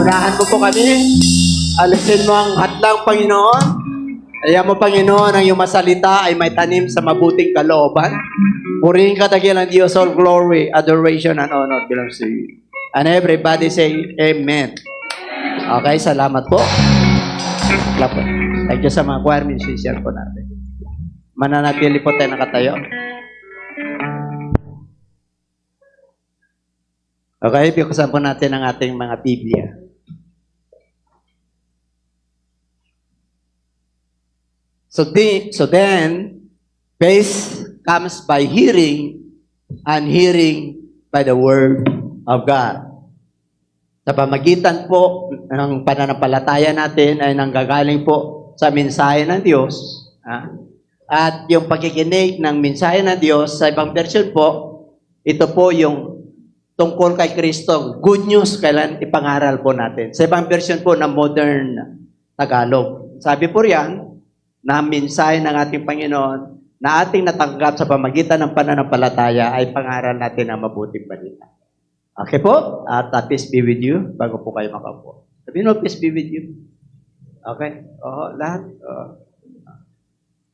Unahan mo po kami. Alisin mo ang hadlang, Panginoon. Ayaw mo, Panginoon, ang iyong masalita ay may tanim sa mabuting kalooban. Purihin ka dakilang Diyos, all glory, adoration, and honor belongs to you. And everybody say, Amen. Okay, salamat po. Clap po. Thank you sa mga choir musician po natin. Mananatili po tayo nakatayo. Okay, bikusan po natin ang ating mga Biblia. So then, faith comes by hearing, and hearing by the Word of God. Sa pamagitan po ng pananampalataya natin ay nanggagaling po sa mensahe ng Diyos. At yung pagkikinig ng mensahe ng Diyos, sa ibang version po, ito po yung tungkol kay Kristo. Good news, kailan ipangaral po natin. Sa ibang version po ng modern Tagalog. Sabi po riyan, na mensahe ng ating Panginoon na ating natanggap sa pamagitan ng pananampalataya ay pangaral natin ang mabuting balita. Okay po? At peace be with you bago po kayo makaupo. Sabihin mo, peace be with you. Okay? Oo, lahat.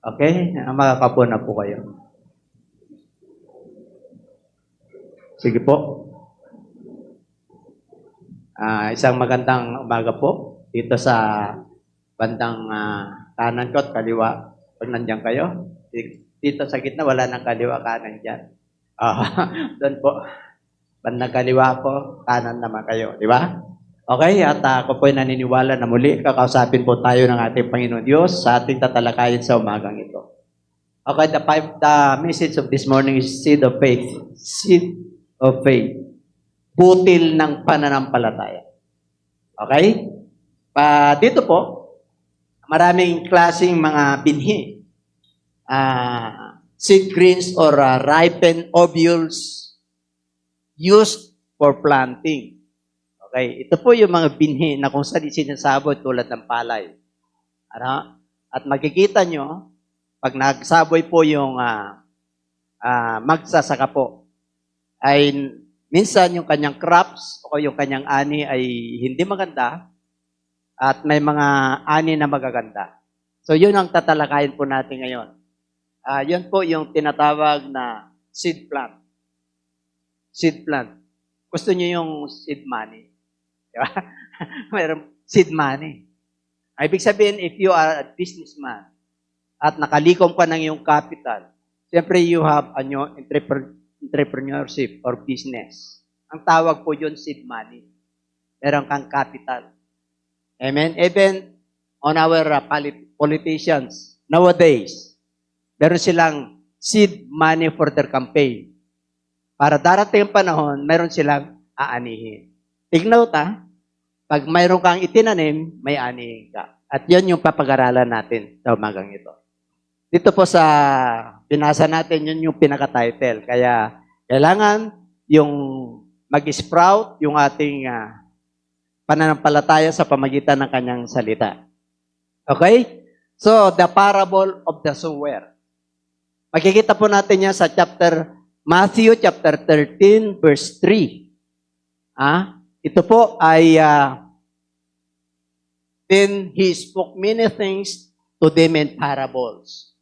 Okay? Makakapo na po kayo. Sige po. Isang magandang umaga po dito sa bandang kanan ko at kaliwa. Pag nandiyan kayo, dito sa gitna, wala nang kaliwa, kanan dyan. Doon po. Bandang kaliwa po, kanan naman kayo. Di ba? Okay, at ako po ay naniniwala na muli, kakausapin po tayo ng ating Panginoon Diyos sa ating tatalakayin sa umagang ito. Okay, the message of this morning is seed of faith. Seed of faith. Butil ng pananampalataya. Okay? Dito po, maraming klaseng mga binhi. Seed greens or ripened ovules used for planting. Okay? Ito po yung mga binhi na kung saan sinasabot tulad ng palay. At makikita nyo, pag nagsaboy po yung magsasaka po, ay minsan yung kanyang crops o yung kanyang ani ay hindi maganda at may mga ani na magaganda. So yun ang tatalakayin po natin ngayon. Yun po yung tinatawag na seed plant. Seed plant. Gusto niyo yung seed money? Diba? Mayroong seed money. Ibig sabihin, if you are a businessman at nakalikom ka ng iyong capital, siyempre you have entrepreneurship or business. Ang tawag po yun, seed money. Meron kang capital. Amen? Even on our politicians, nowadays, meron silang seed money for their campaign. Para darating ang panahon, meron silang aanihin. Take note, pag mayroon kang itinanim, may aanihin ka. At yun yung papag-aralan natin sa umagang ito. Dito po sa binasa natin, yun yung pinaka-title. Kaya kailangan yung mag-sprout yung ating pananampalataya sa pamagitan ng kanyang salita. Okay? So, the parable of the sower. Makikita po natin yan sa Matthew chapter 13, verse 3. Ito po ay, then he spoke many things to them in parables.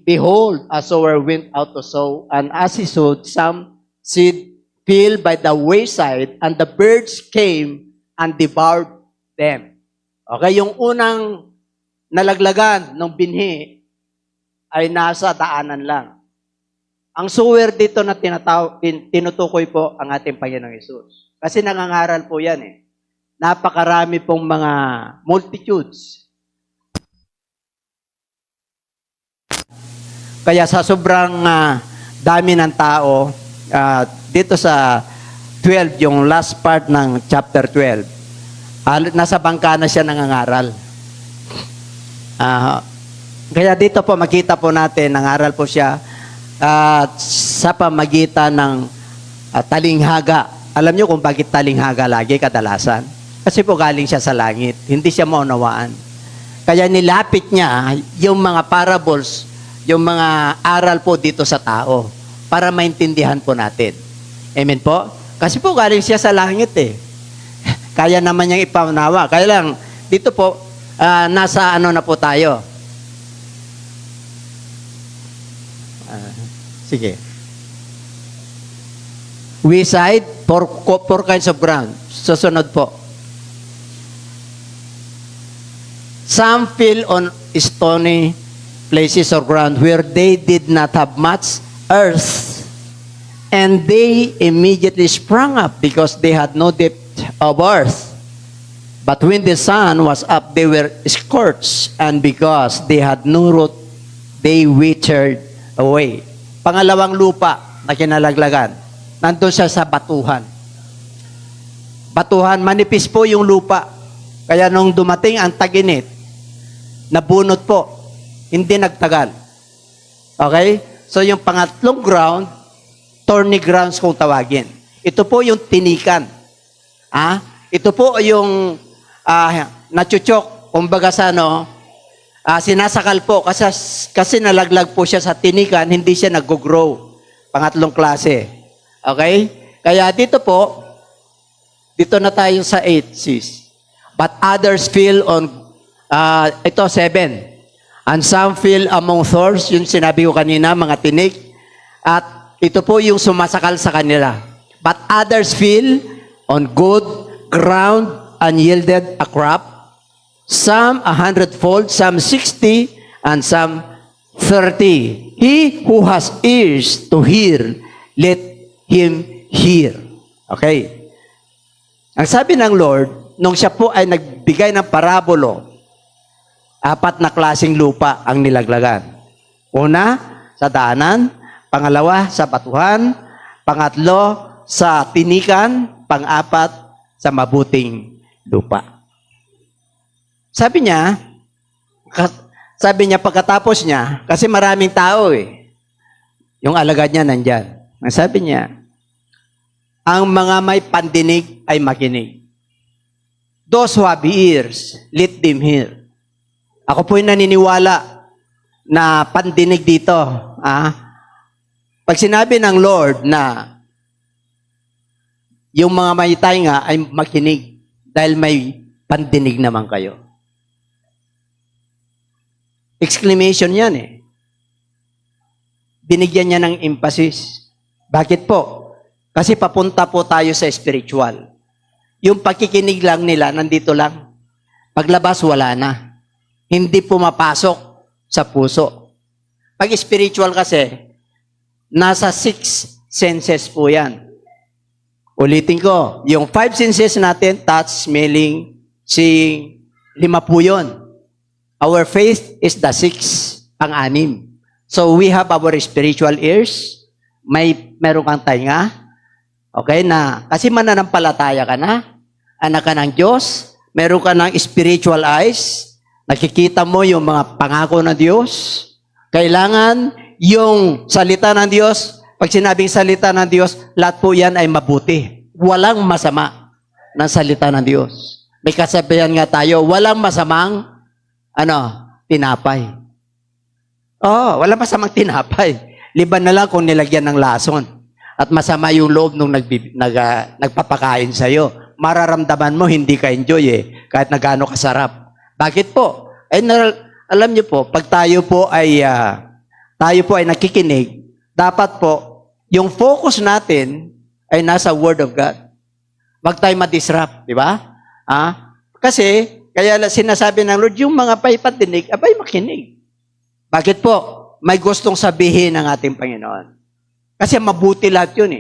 Behold, a sower went out to sow, and as he sowed, some seed fell by the wayside, and the birds came and devoured them. Okay, yung unang nalaglagan ng binhi ay nasa daanan lang. Ang sower dito na tinutukoy po ang ating Panginoong Hesus. Kasi nangangaral po yan eh. Napakarami pong mga multitudes. Kaya sa sobrang dami ng tao, dito sa 12, yung last part ng chapter 12, nasa bangka na siya nangangaral. Kaya dito po makita po natin, nangaral po siya sa pamagitan ng talinghaga. Alam niyo kung bakit talinghaga lagi kadalasan? Kasi po galing siya sa langit. Hindi siya maunawaan. Kaya nilapit niya yung mga parables, yung mga aral po dito sa tao para maintindihan po natin. Amen po? Kasi po galing siya sa langit eh. kaya naman niyang ipaunawa. Kaya lang, dito po, nasa ano na po tayo. Sige. We cite four kinds of ground. Susunod po. Some fell on stony places or ground where they did not have much earth, and they immediately sprang up because they had no depth of earth. But when the sun was up, they were scorched, and because they had no root, they withered away. Pangalawang lupa na kinalaglagan, nandun siya sa batuhan. Batuhan, manipis po yung lupa. Kaya nung dumating ang taginit, nabunot po, hindi nagtagal. Okay? So yung pangatlong ground, thorny grounds kung tawagin. Ito po yung tinikan. Ito po yung nachuchok, kumbaga sa sinasakal po kasi nalaglag po siya sa tinikan, hindi siya nag-grow. Pangatlong klase. Okay? Kaya dito po, dito na tayo sa 8, sis. But others fell on, ito 7. And some fell among thorns, yung sinabi ko kanina, mga tinik. At ito po yung sumasakal sa kanila. But others fell on good ground and yielded a crop. Some 100-fold, some 60, and some 30. He who has ears to hear, let him hear. Okay. Ang sabi ng Lord, nung siya po ay nagbigay ng parabolo, 4 na klaseng lupa ang nilaglagan. Una, sa daanan. Pangalawa, sa batuhan. Pangatlo, sa tinikan. Pang-apat, sa mabuting lupa. Sabi niya pagkatapos niya, kasi maraming tao yung alagad niya nandyan. Sabi niya, ang mga may pandinig ay makinig. Those who have ears, let them hear. Ako po'y naniniwala na pandinig dito. Pag sinabi ng Lord na yung mga may tainga ay makinig dahil may pandinig naman kayo. Exclamation yan Binigyan niya ng emphasis. Bakit po? Kasi papunta po tayo sa spiritual. Yung pakikinig lang nila, nandito lang. Paglabas, wala na. Hindi pumapasok sa puso. Pag spiritual kasi, nasa 6 senses po yan. Ulitin ko, yung 5 senses natin, touch, smelling, seeing, 5 po yun. Our faith is the 6, ang 6. So we have our spiritual ears, meron kang tainga, okay, kasi mananampalataya ka na, anak ka ng Diyos, meron ka ng spiritual eyes, nakikita mo yung mga pangako ng Diyos. Kailangan yung salita ng Diyos, pag sinabing salita ng Diyos, lahat po yan ay mabuti. Walang masama ng salita ng Diyos. May kasabihan nga tayo, walang masamang tinapay. Walang masamang tinapay. Liban na lang kung nilagyan ng lason. At masama yung loob nung nagpapakain sa'yo. Mararamdaman mo, hindi ka enjoy kahit na gaano kasarap. Bakit po? Alam niyo po, pag tayo po ay nakikinig, dapat po, yung focus natin ay nasa Word of God. Huwag tayo ma-disrupt, di ba? Kasi, kaya sinasabi ng Lord, yung mga paipandinig, abay makinig. Bakit po? May gustong sabihin ng ating Panginoon. Kasi mabuti lahat yun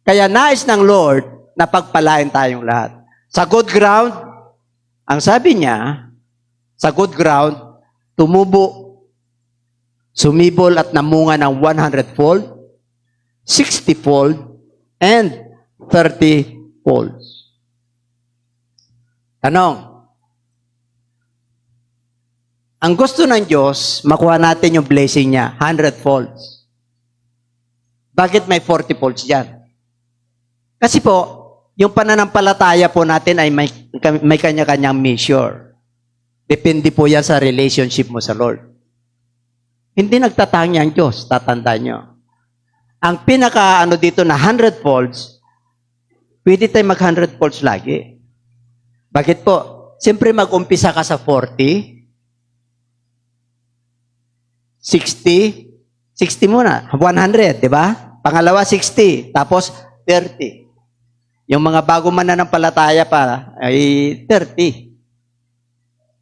Kaya nais ng Lord na pagpalain tayong lahat. Sa good ground, ang sabi niya, sa good ground, tumubo, sumibol at namunga ng 100-fold, 60-fold, and 30-fold. Tanong, ang gusto ng Diyos, makuha natin yung blessing niya, 100-fold. Bakit may 40-folds dyan? Kasi po, yung pananampalataya po natin ay may kanya-kanyang measure. Depende po yan sa relationship mo sa Lord. Hindi nagtatangya ang Diyos, tatandaan nyo. Ang pinaka dito na 100 folds, pwede tayo mag 100 folds lagi. Bakit po? Siyempre mag-umpisa ka sa 40, 60, 60 muna, 100, di ba? Pangalawa, 60, tapos 30. Yung mga bago mananampalataya pa ay 30.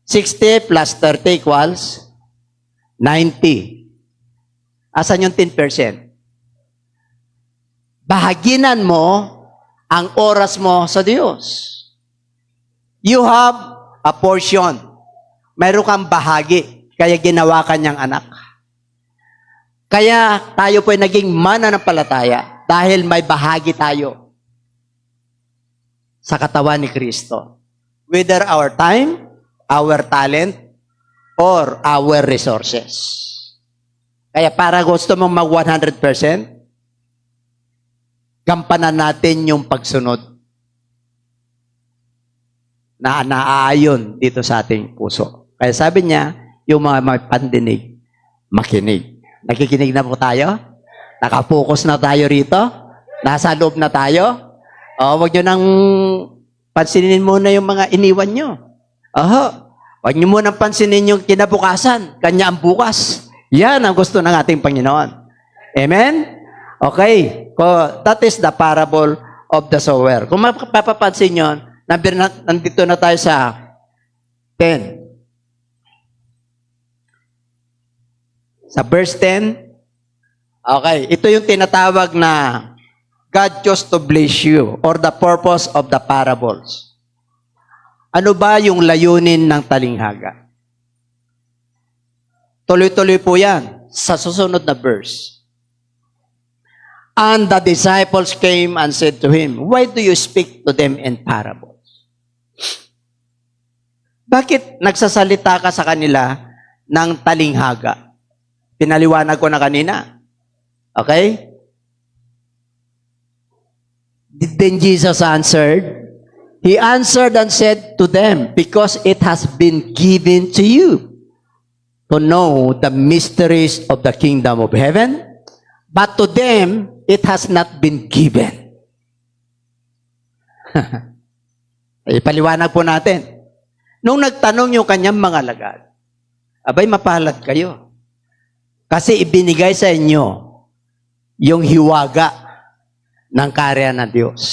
60 plus 30 equals 90. Asan yung 10%? Bahaginan mo ang oras mo sa Diyos. You have a portion. Mayroon kang bahagi, kaya ginawa ka niyang anak. Kaya tayo po ay naging mananampalataya dahil may bahagi tayo sa katawan ni Kristo. Whether our time, our talent, or our resources. Kaya para gusto mong mag 100%, gampanan natin yung pagsunod na naaayon dito sa ating puso. Kaya sabi niya, yung mga may pandinig, makinig. Nakikinig na po tayo? Nakapokus na tayo rito? Nasa loob na tayo? O, wag nyo nang pansinin muna yung mga iniwan nyo. Oho, wag nyo muna pansinin yung kinabukasan. Kanya ang bukas. Yan ang gusto ng ating Panginoon. Amen? Okay. That is the parable of the sower. Kung mapapansin nyo, nandito na tayo sa 10. Sa verse 10, okay, ito yung tinatawag na God chose to bless you or the purpose of the parables. Ano ba yung layunin ng talinghaga? Tuloy-tuloy po yan sa susunod na verse. And the disciples came and said to him, why do you speak to them in parables? Bakit nagsasalita ka sa kanila ng talinghaga? Pinaliwanag ko na kanina. Okay? Then Jesus answered. He answered and said to them, because it has been given to you to know the mysteries of the kingdom of heaven, but to them it has not been given. Ipaliwanag po natin. Nung nagtanong yung kanyang mga alagad, abay mapalad kayo. Kasi ibinigay sa inyo yung hiwaga ng karya ng Diyos.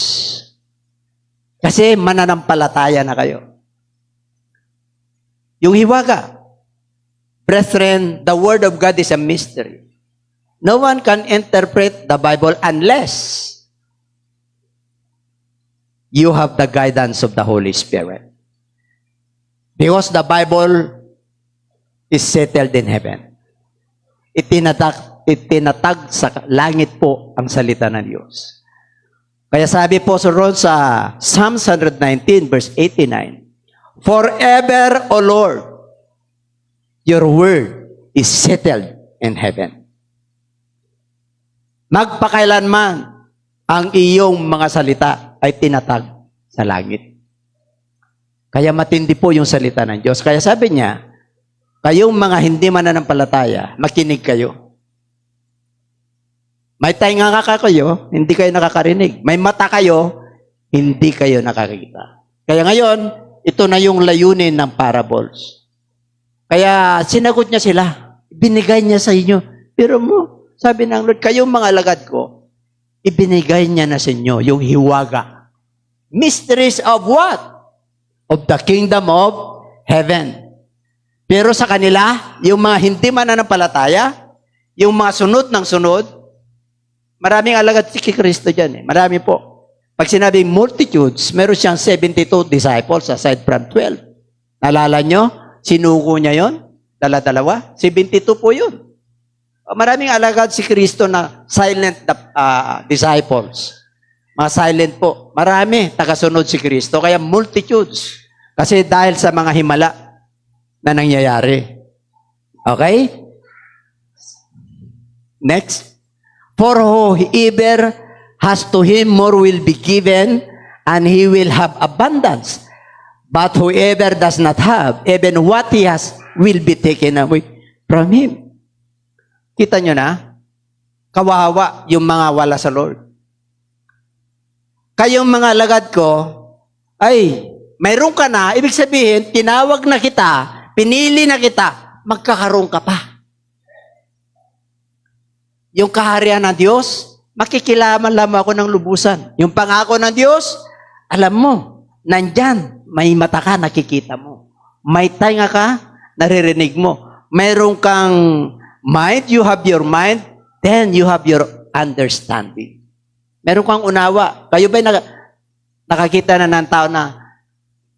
Kasi mananampalataya na kayo. Yung hiwaga. Brethren, the Word of God is a mystery. No one can interpret the Bible unless you have the guidance of the Holy Spirit. Because the Bible is settled in heaven. Itinatag sa langit po ang salita ng Diyos. Kaya sabi po sa Psalm 119 verse 89, forever, O Lord, your word is settled in heaven. Magpakailanman ang iyong mga salita ay tinatag sa langit. Kaya matindi po yung salita ng Diyos. Kaya sabi niya, kayong mga hindi mananampalataya, makinig kayo. May tainga kayo, hindi kayo nakakarinig. May mata kayo, hindi kayo nakakita. Kaya ngayon, ito na yung layunin ng parables. Kaya sinagot niya sila, binigay niya sa inyo. Pero mo, sabi ng Lord, kayong mga alagad ko, ibinigay niya na sa inyo yung hiwaga. Mysteries of what? Of the kingdom of heaven. Pero sa kanila, yung mga hindi mananampalataya, yung mga sunod ng sunod, maraming alagad si Kristo dyan. Marami po. Pag sinabing multitudes, meron siyang 72 disciples aside from 12. Nalala nyo? Sinuko niya yon? Dala-dalawa? 72 po yun. Maraming alagad si Kristo na silent disciples. Mga silent po. Marami tagasunod si Kristo. Kaya multitudes. Kasi dahil sa mga himala na nangyayari. Okay? Next. For whoever has to him more will be given, and he will have abundance. But whoever does not have, even what he has will be taken away from him. Kita nyo na? Kawawa yung mga wala sa Lord. Kayong mga alagad ko, ay, mayroon ka na, ibig sabihin, tinawag na kita, pinili na kita, magkakaroon ka pa. Yung kaharian ng Diyos, makikilaman lamang ako ng lubusan. Yung pangako ng Diyos, alam mo, nandyan, may mata ka, nakikita mo. May tainga ka, naririnig mo. Mayroon kang mind, you have your mind, then you have your understanding. Meron kang unawa. Kayo ba'y nakakita na ng tao na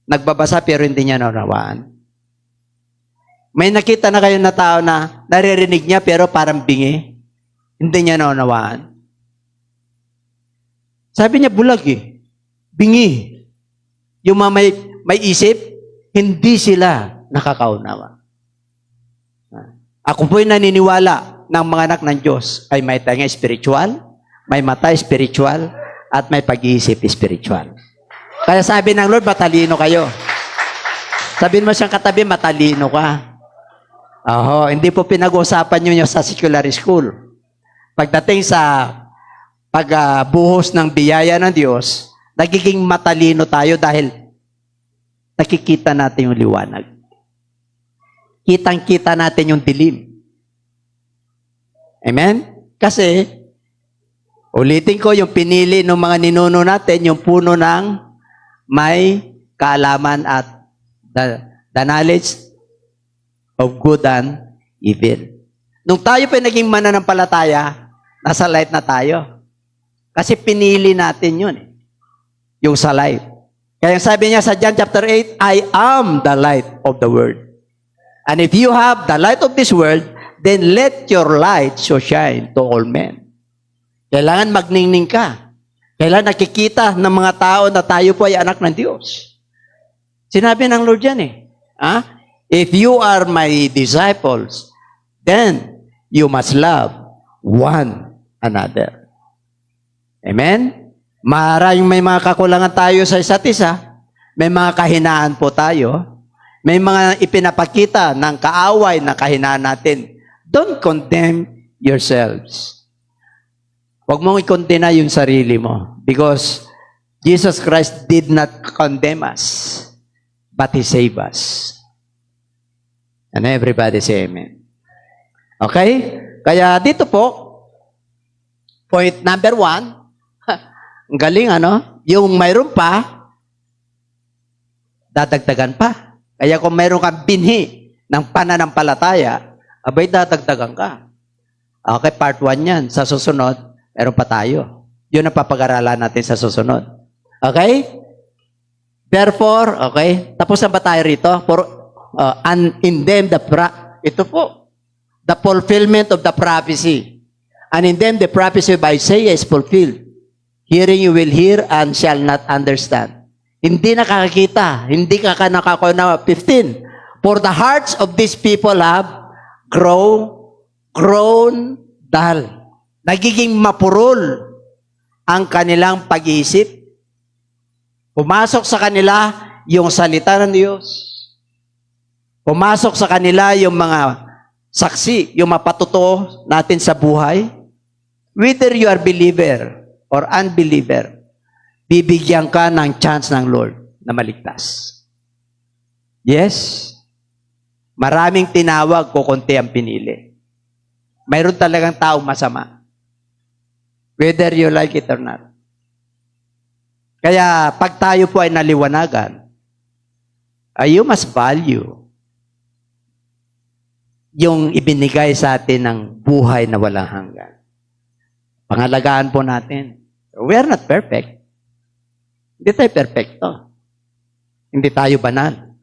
nagbabasa pero hindi niya naunawaan? May nakita na kayo na tao na naririnig niya pero parang bingi. Hindi niya naunawaan. Sabi niya bulag eh. Bingi. Yung mga may isip, hindi sila nakakaunawa. Ako po'y naniniwala ng mga anak ng Diyos ay may tanga spiritual, may mata spiritual, at may pag-iisip spiritual. Kaya sabi ng Lord, matalino kayo. Sabihin mo siyang katabi, matalino ka. Hindi po pinag-uusapan nyo sa secular school. Pagdating sa pagbuhos ng biyaya ng Diyos, nagiging matalino tayo dahil nakikita natin yung liwanag. Kitang-kita natin yung dilim. Amen? Kasi, ulitin ko, yung pinili ng mga ninuno natin, yung puno ng may kaalaman at the knowledge of good and evil. Nung tayo pa naging mananampalataya, nasa light na tayo. Kasi pinili natin yun. Yung sa light. Kaya sabi niya sa John chapter 8, I am the light of the world. And if you have the light of this world, then let your light so shine to all men. Kailangan magningning ka. Kailangan nakikita ng mga tao na tayo po ay anak ng Diyos. Sinabi ng Lord yan eh. If you are my disciples, then you must love one another. Amen? Maraming may mga kakulangan tayo sa isa't isa. May mga kahinaan po tayo. May mga ipinapakita ng kaaway na kahinaan natin. Don't condemn yourselves. Huwag mong i-condemn yung sarili mo. Because Jesus Christ did not condemn us, but He saved us. And everybody say amen. Okay? Kaya dito po, point number 1, ang galing yung mayroon pa, dadagdagan pa. Kaya kung mayroon kang binhi ng pananampalataya, abay dadagdagan ka. Okay, part 1 yan. Sa susunod, meron pa tayo. Yun ang papag-aralan natin sa susunod. Okay? Therefore, okay, tapos na ba tayo rito? And in them, ito po, the fulfillment of the prophecy. And in them, the prophecy by Isaiah is fulfilled. Hearing you will hear and shall not understand. Hindi nakakakita. Hindi ka nakakaunawa. 15. For the hearts of these people have grown dull. Nagiging mapurol ang kanilang pag-iisip. Pumasok sa kanila yung salita ng Diyos. Pumasok sa kanila yung mga saksi, yung mapatuto natin sa buhay. Whether you are believer or unbeliever, bibigyan ka ng chance ng Lord na maligtas. Yes. Maraming tinawag, kukunti ang pinili. Mayroon talagang taong masama. Whether you like it or not. Kaya, pag tayo po ay naliwanagan, you must value yung ibinigay sa atin ng buhay na walang hanggan. Pangalagaan po natin. We are not perfect. Hindi tayo perfecto. Hindi tayo banal.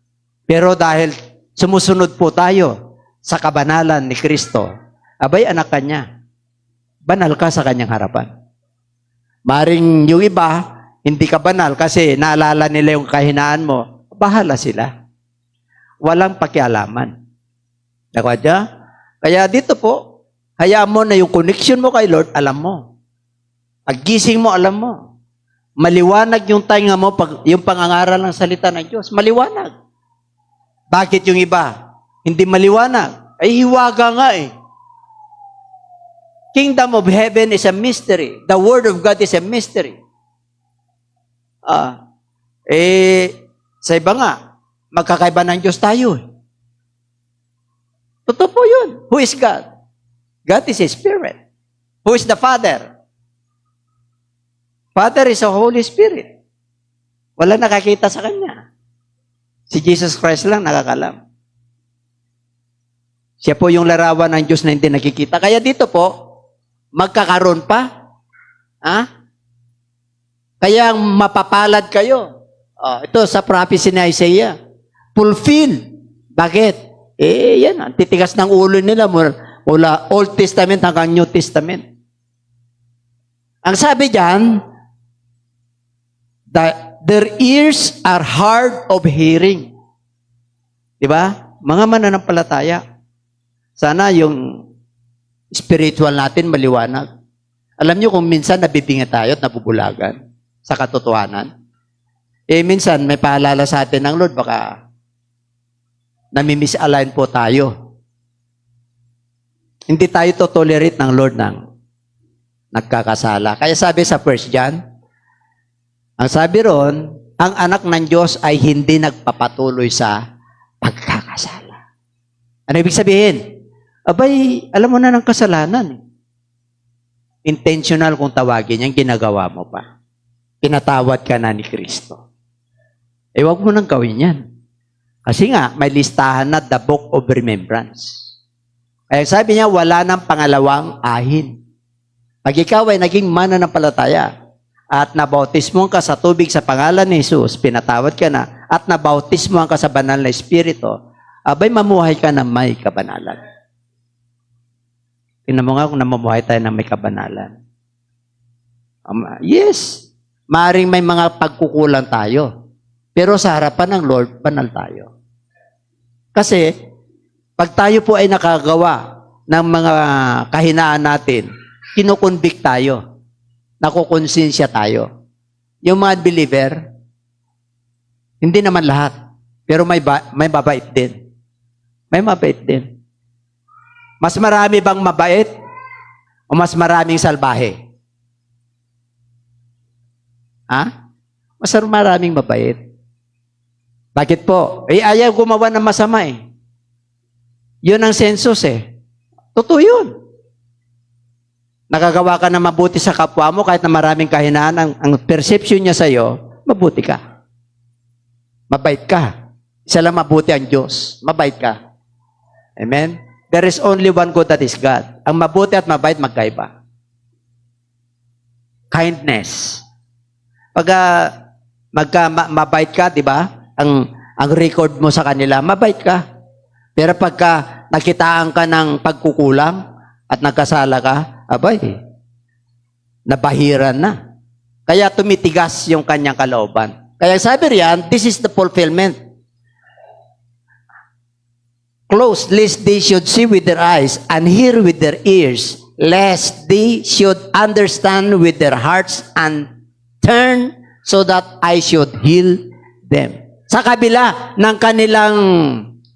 Pero dahil sumusunod po tayo sa kabanalan ni Kristo, abay anak ka niya. Banal ka sa kanyang harapan. Maring yung iba, hindi ka banal kasi naalala nila yung kahinaan mo, bahala sila. Walang pakialaman. Nakwadya? Kaya dito po, hayaan mo na yung connection mo kay Lord, alam mo. Paggising mo, alam mo. Maliwanag yung tainga mo, yung pangangaral ng salita ng Diyos. Maliwanag. Bakit yung iba? Hindi maliwanag. Ay, hiwaga nga eh. Kingdom of heaven is a mystery. The word of God is a mystery. Sa iba nga, magkakaiba ng Diyos tayo. Totoo po yun. Who is God? God is a Spirit. Who is the Father? Father is a Holy Spirit. Walang nakakita sa Kanya. Si Jesus Christ lang nakakalam. Siya po yung larawan ng Diyos na hindi nakikita. Kaya dito po, magkakaroon pa. Ha? Kaya mapapalad kayo. Ito sa prophecy ni Isaiah. Fulfill. Bakit? Yan. Ang titigas ng ulo nila mula Old Testament hanggang New Testament. Ang sabi diyan, their ears are hard of hearing. Diba? Mga mananampalataya. Sana yung spiritual natin maliwanag. Alam nyo kung minsan nabibinga tayo at nabubulagan sa katotohanan. Minsan may paalala sa atin ng Lord, baka nami-misalign po tayo. Hindi tayo to tolerate ng Lord ng nagkakasala. Kaya sabi sa 1 John, ang sabi ron, ang anak ng Diyos ay hindi nagpapatuloy sa pagkakasala. Ano ibig sabihin? Abay, alam mo na ng kasalanan. Intentional kung tawagin yan, ginagawa mo pa. Pinatawad ka na ni Kristo. Huwag mo nang gawin yan. Kasi nga, may listahan na the Book of Remembrance. Kaya sabi niya, wala nang pangalawang ahin. Pag ikaw ay naging mananampalataya at nabautismo ka sa tubig sa pangalan ni Jesus, pinatawad ka na, at nabautismo ka sa banal na Espiritu, abay mamuhay ka na may kabanalan. Tingnan mo nga kung namamuhay tayo na may kabanalan. Yes, maaaring may mga pagkukulang tayo. Pero sa harapan ng Lord, banal tayo. Kasi, pag tayo po ay nakagawa ng mga kahinaan natin, kinukonvict tayo. Nakukonsensya tayo. Yung mga believer, hindi naman lahat. Pero may mabait din. May mabait din. Mas marami bang mabait? O mas maraming salbahe? Ha? Mas maraming mabait. Bakit po? Ayaw gumawa ng masama eh. Yun ang census eh. Totoo yun. Nakagawa ka na mabuti sa kapwa mo kahit na maraming kahinaan, ang perception niya sa'yo, mabuti ka. Mabait ka. Isa lang mabuti ang Diyos. Mabait ka. Amen? There is only one God, that is God. Ang mabuti at mabait, magkaiba. Kindness. Pag mabait ka, di ba? Ang record mo sa kanila, mabait ka. Pero pagka nakitaan ka ng pagkukulang at nagkasala ka, abay, nabahiran na. Kaya tumitigas yung kanyang kalooban. Kaya sabi riyan, this is the fulfillment. Close, lest they should see with their eyes and hear with their ears, lest they should understand with their hearts and turn so that I should heal them. Sa kabila ng kanilang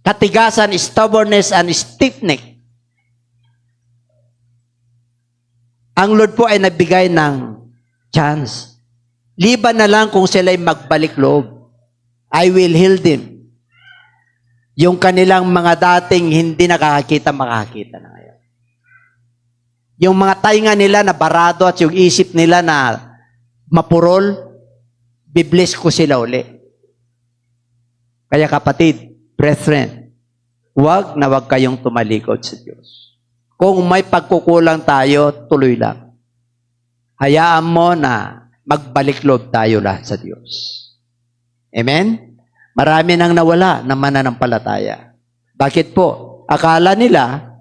katigasan, stubbornness, and stiff-neck, ang Lord po ay nagbigay ng chance. Liban na lang kung sila'y magbalik loob. I will heal them. Yung kanilang mga dating hindi nakakakita, makakita na ngayon. Yung mga tainga nila na barado at yung isip nila na mapurol, bibless ko sila uli. Kaya kapatid, brethren, huwag kayong tumalikod sa Diyos. Kung may pagkukulang tayo, tuloy lang. Hayaan mo na magbalik loob tayo lahat sa Diyos. Amen? Marami nang nawala ng mananampalataya. Bakit po? Akala nila,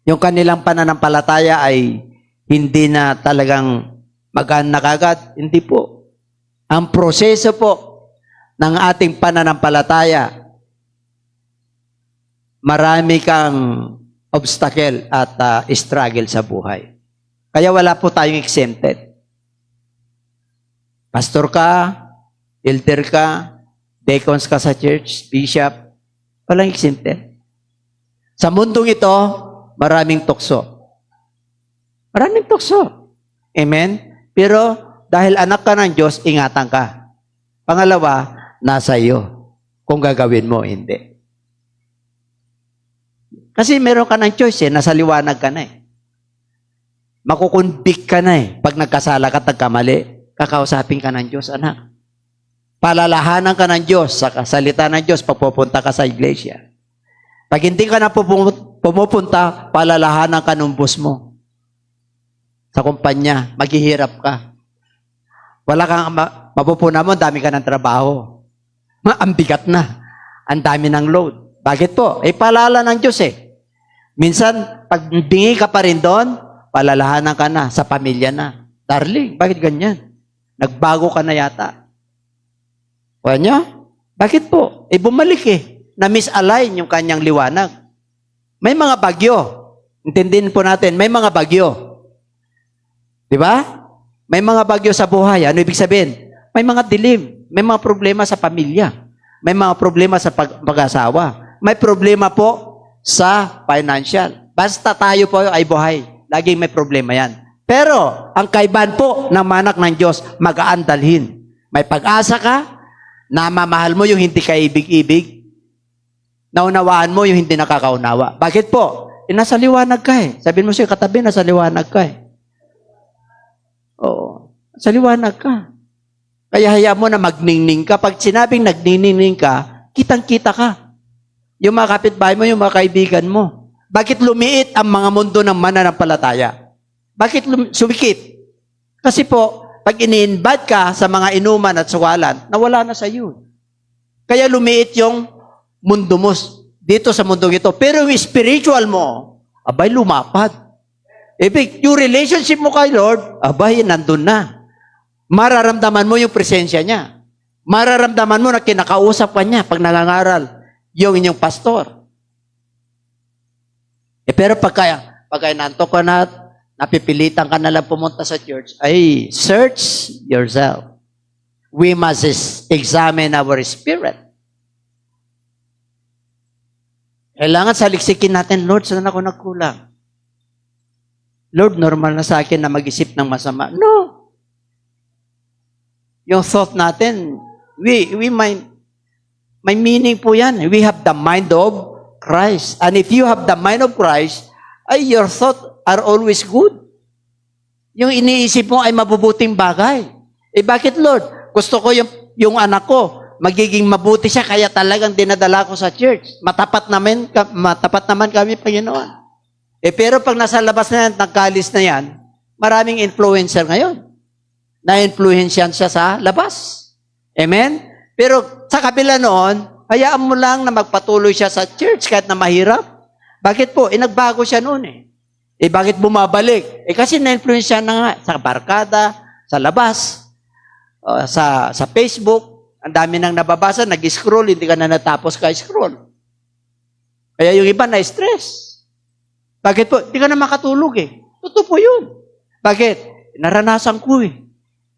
yung kanilang pananampalataya ay hindi na talagang magana kagad. Hindi po. Ang proseso po ng ating pananampalataya, marami kang obstacle at struggle sa buhay. Kaya wala po tayong exempted. Pastor ka, elder ka, deacons ka sa church, bishop, walang exempted. Sa mundong ito, maraming tukso. Maraming tukso. Amen? Pero dahil anak ka ng Diyos, ingatan ka. Pangalawa, nasa iyo. Kung gagawin mo, hindi. Kasi meron ka ng choice nasa liwanag ka na Makukonvict ka na Pag nagkasala ka, nagkamali, kakausapin ka ng Diyos, anak. Palalahanan ka ng Diyos sa salita ng Diyos pag pupunta ka sa iglesia. Pag hindi ka na pumupunta, palalahanan ka ng boss mo. Sa kumpanya, maghihirap ka. Wala kang mapupuna mo, dami ka ng trabaho. Ang bigat na. Ang dami ng load. Bakit po? Palala ng Diyos Minsan, pag bingi ka pa rin doon, palalahanan ka na sa pamilya na. Darling, bakit ganyan? Nagbago ka na yata. Kaya niya? Bakit po? Bumalik Na-misalign yung kanyang liwanag. May mga bagyo. Intindihin po natin, may mga bagyo. Di ba? May mga bagyo sa buhay. Ano ibig sabihin? May mga dilim. May mga problema sa pamilya. May mga problema sa pag-asawa. May problema po sa financial. Basta tayo po ay buhay. Laging may problema yan. Pero, ang kaibahan po ng manak ng Diyos, magaan dalhin. May pag-asa ka, namamahal mo yung hindi ka ibig-ibig, naunawaan mo yung hindi nakakaunawa. Bakit po? Nasa liwanag ka Sabihin mo siya, katabi, nasa liwanag ka Oo. Nasa liwanag ka. Kaya hayaan mo na magningning ka. Pag sinabing nagningning ka, kitang-kita ka. Yung mga kapitbahay mo, yung mga kaibigan mo. Bakit lumiit ang mga mundo ng mananampalataya? Bakit sumikit? Kasi po, pag ini-invite ka sa mga inuman at suwalan, nawala na sa iyo. Kaya lumiit yung mundo mo dito sa mundong ito. Pero yung spiritual mo, abay, lumapad. Yung relationship mo kay Lord, abay, nandun na. Mararamdaman mo yung presensya niya. Mararamdaman mo na kinakausap ka niya pag nangangaral yung inyong pastor. Pero pagka nantok ka na, napipilitan ka na lang pumunta sa church, ay, search yourself. We must examine our spirit. Kailangan saliksikin natin, Lord, saan ako nagkulang? Lord, normal na sa akin na mag-isip ng masama. No. Yung thought natin, may meaning po yan. We have the mind of Christ. And if you have the mind of Christ, ay your thought are always good. Yung iniisip mo ay mabubuting bagay. Bakit, Lord? Gusto ko yung anak ko, magiging mabuti siya, kaya talagang dinadala ko sa church. Matapat naman kami, Panginoon. Pero pag nasa labas na yan, nagkalis na yan, maraming influencer ngayon. Na-influensyan siya sa labas. Amen? Pero sa kabila noon, hayaan mo lang na magpatuloy siya sa church kahit na mahirap. Bakit po? Nagbago siya noon bakit bumabalik? Kasi na-influence siya na nga sa barkada, sa labas, sa Facebook. Ang dami nang nababasa, nag-scroll, hindi ka na natapos ka-scroll. Kaya yung iba na-stress. Bakit po? Hindi ka na makatulog Totoo po yun. Bakit? Naranasan ko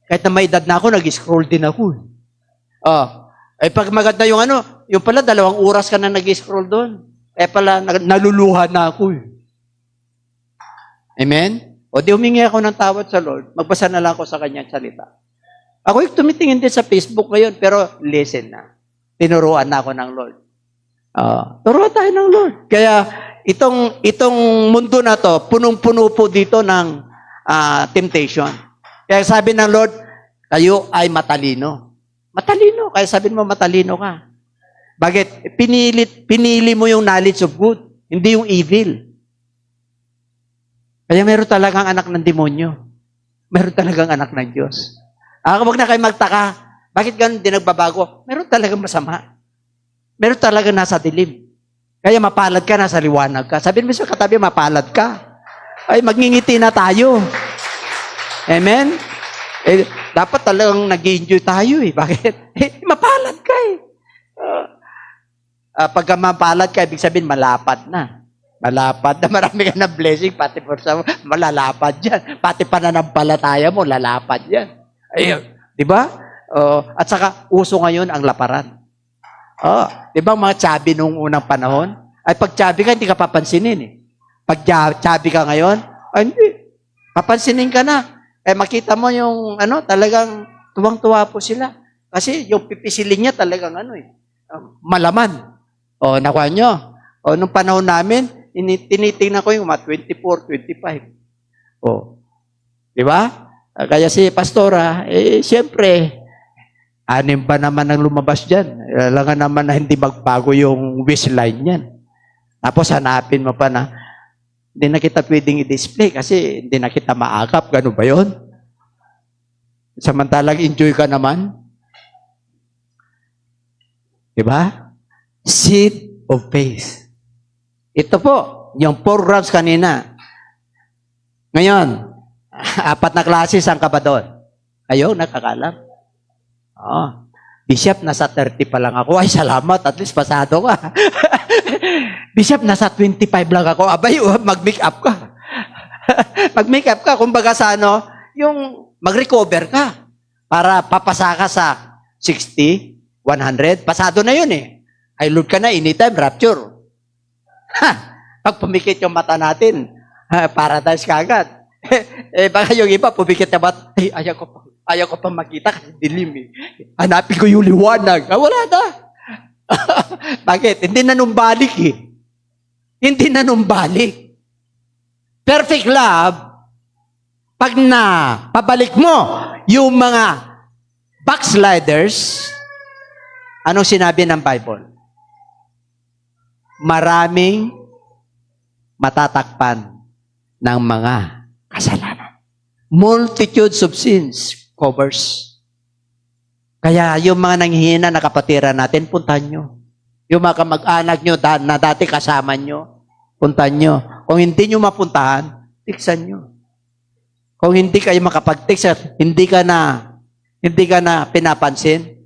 Kahit na may edad na ako, nag-scroll din ako pag maganda yung yung pala 2 oras ka na nag-scroll doon. Pala, naluluha na ako Amen? O di humingi ako ng tawad sa Lord, magbasa na lang ako sa kanyang salita. Ako tumitingin din sa Facebook ngayon, pero listen na. Tinuruan na ako ng Lord. Turuan tayo ng Lord. Kaya itong mundo na to, punong-puno po dito ng temptation. Kaya sabi ng Lord, kayo ay matalino. Matalino. Kaya sabi mo, matalino ka. Bakit? Pinili mo yung knowledge of good, hindi yung evil. Kaya meron talagang anak ng demonyo. Meron talagang anak ng Diyos. Huwag na kayo magtaka. Bakit ganun din nagbabago? Meron talagang masama. Meron talagang nasa dilim. Kaya mapalad ka, nasa liwanag ka. Sabihin mo sa katabi, mapalad ka. Ay, magngingiti na tayo. Amen? Dapat talagang nag-enjoy tayo Bakit? Mapalad ka Pagka mapalad ka, ibig sabihin, malapad na. Malapad na, marami ka na blessing, pati po sa malalapad yan. Pati pananampalataya mo, lalapad yan. Ayun, di ba? At saka, uso ngayon ang laparan. Di ba mga chubby nung unang panahon? Ay, pag chubby ka, hindi ka papansinin Pag chubby ka ngayon, ay hindi. Papansinin ka na. Makita mo yung, talagang tuwang-tuwa po sila. Kasi yung pipisilin niya talagang malaman. O, nakuha nyo. O, nung panahon namin, tinitingnan ko yung mga 24, 25. O, di ba? Kaya si Pastora, siyempre, 6 pa naman ang lumabas dyan. Kailangan naman na hindi magbago yung waistline niyan. Tapos hanapin mo pa na, hindi na kita pwedeng i-display kasi hindi na kita maakap. Gano'n ba yun? Samantalang enjoy ka naman. Diba? Seed of faith. Ito po, yung 4 grams kanina. Ngayon, 4 na classes ang ka ba doon? Kayo, nakakalam? Oo. Bishop, nasa 30 pa lang ako. Ay, salamat. At least pasado ka. Bishop, nasa 25 lang ako. Abay, mag-make up ka. Mag-make up ka. Kumbaga sa yung mag-recover ka. Para papasa ka sa 60, 100. Pasado na yun eh. Ay, Lord ka na, anytime, rapture. Pag pumikit yung mata natin, paradise ka agad. Baka yung iba, pumikit na mata, ayaw ko pa makita kasi dilim eh. Hanapin ko yung liwanag. Wala na. Bakit? Hindi na numbalik eh. Hindi na numbalik. Perfect love, pag pabalik mo yung mga backsliders, anong sinabi ng Bible? Maraming matatakpan ng mga kasalanan. Multitudes of sins covers. Kaya yung mga nanghihina na kapatiran natin, puntahan nyo. Yung mga kamag-anak nyo na dati kasama nyo, puntahan nyo. Kung hindi nyo mapuntahan, tiksan nyo. Kung hindi kayo makapag-tiksan, hindi ka na pinapansin,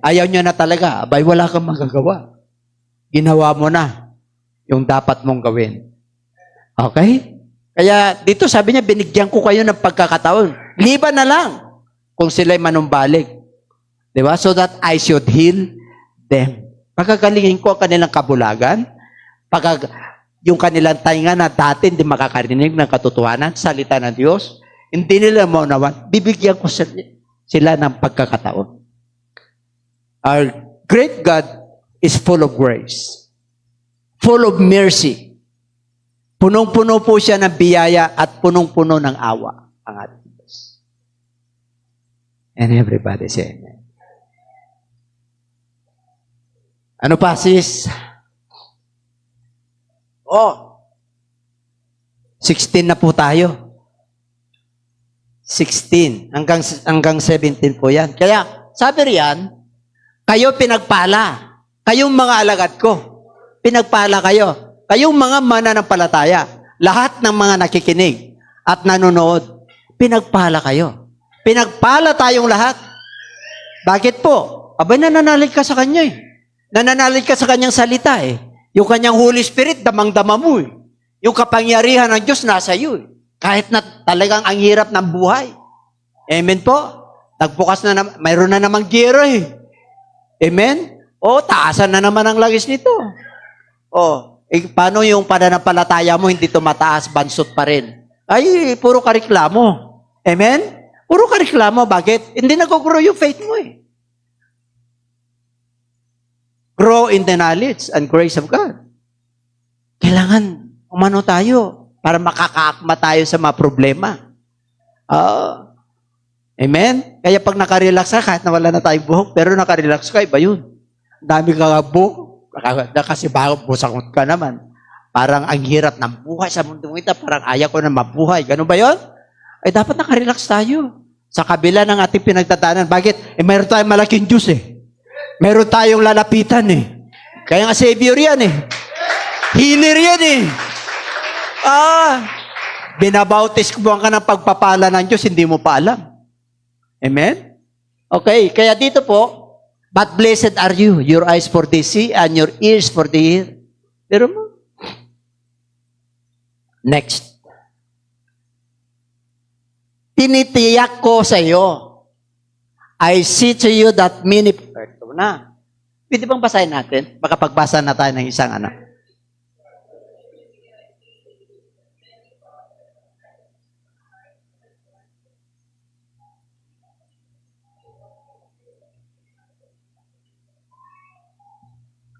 ayaw nyo na talaga, abay wala kang magagawa. Ginawa mo na yung dapat mong gawin. Okay? Kaya dito sabi niya, binigyan ko kayo ng pagkakataon. Liban na lang kung sila'y manumbalik. Di ba? So that I should heal them. Pagkagalingin ko ang kanilang kabulagan, yung kanilang tainga na dati hindi makakarinig ng katotohanan, salita ng Diyos, hindi nila maunawan, bibigyan ko sila ng pagkakataon. Our great God is full of grace, full of mercy. Punong-puno po siya ng biyaya at punong-puno ng awa ang ating Diyos. And everybody say amen. Ano pa, sis? 16 na po tayo. 16 hanggang 17 po yan. Kaya, sabi riyan, kayo pinagpala. Kayong mga alagad ko. Pinagpala kayo. Kayong mga mananampalataya. Lahat ng mga nakikinig at nanonood. Pinagpala kayo. Pinagpala tayong lahat. Bakit po? Abay, nananalig ka sa Kanya eh. Nananalig ka sa Kanyang salita eh. Yung Kanyang Holy Spirit, damang-dama mo eh. Yung kapangyarihan ng Diyos nasa iyo eh. Kahit na talagang ang hirap ng buhay. Amen po? Nagbukas na naman, mayroon na namang giro eh. Amen? Taasan na naman ang langis nito. Paano yung pananampalataya mo hindi tumataas, bansot pa rin? Ay, puro ka reklamo. Amen? Puro ka reklamo. Bakit? Hindi nag-grow yung faith mo eh. Grow in the knowledge and grace of God. Kailangan umano tayo para makakaakma tayo sa mga problema. Amen? Kaya pag nakarelax ka, kahit na wala na tayong buhok, pero nakarelax ka, iba yun. Dami ka buhok, kasi busangot ka naman. Parang ang hirap ng buhay sa mundong ito, parang ayaw ko na mabuhay. Ganun ba yun? Ay dapat nakarelax tayo. Sa kabila ng ating pinagtatanan. Bakit? Mayroon tayong malaking Diyos eh. Meron tayong lalapitan eh. Kaya nga Savior yan eh. Healer yan eh. Binabautis ko ka ng pagpapala ng Diyos, hindi mo pa alam. Amen? Okay, kaya dito po, but blessed are you, your eyes for the see and your ears for the hear. Pero mo? Next. Tinitiyak ko sa iyo, I see to you that many... Ito na. Pwede bang basahin natin? Baka pagbasa na tayo ng isang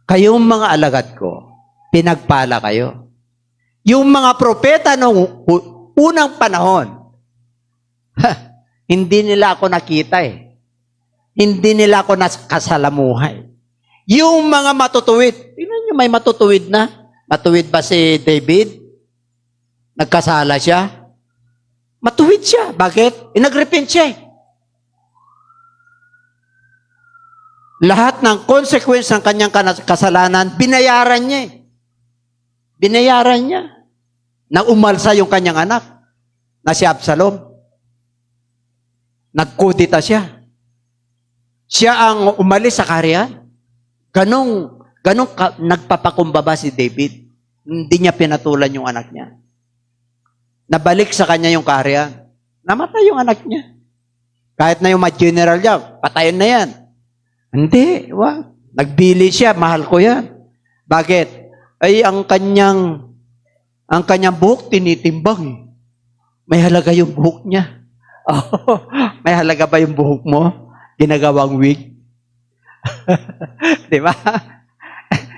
kayong mga alagad ko, pinagpala kayo. Yung mga propeta noong unang panahon, hindi nila ako nakita eh. Hindi nila ako nakasalamuhay. Yung mga matutuwid, tingnan nyo, may matutuwid na. Matuwid ba si David? Nagkasala siya? Matuwid siya. Bakit? Nag-repent siya eh. Lahat ng consequence ng kanyang kasalanan, binayaran niya eh. Binayaran niya. Nang umalsa yung kanyang anak, na si Absalom. Nagkudita siya. Siya ang umalis sa kaharian. Ganong nagpapakumbaba si David. Hindi niya pinatulan yung anak niya. Nabalik sa kanya yung kaharian. Namatay yung anak niya. Kahit na yung general niya, patayin na yan. Hindi, nagbili siya, mahal ko yan. Bakit? Ay, ang kanyang buhok tinitimbang eh. May halaga yung buhok niya. Oh, may halaga ba yung buhok mo? Ginagawang wig? Di ba?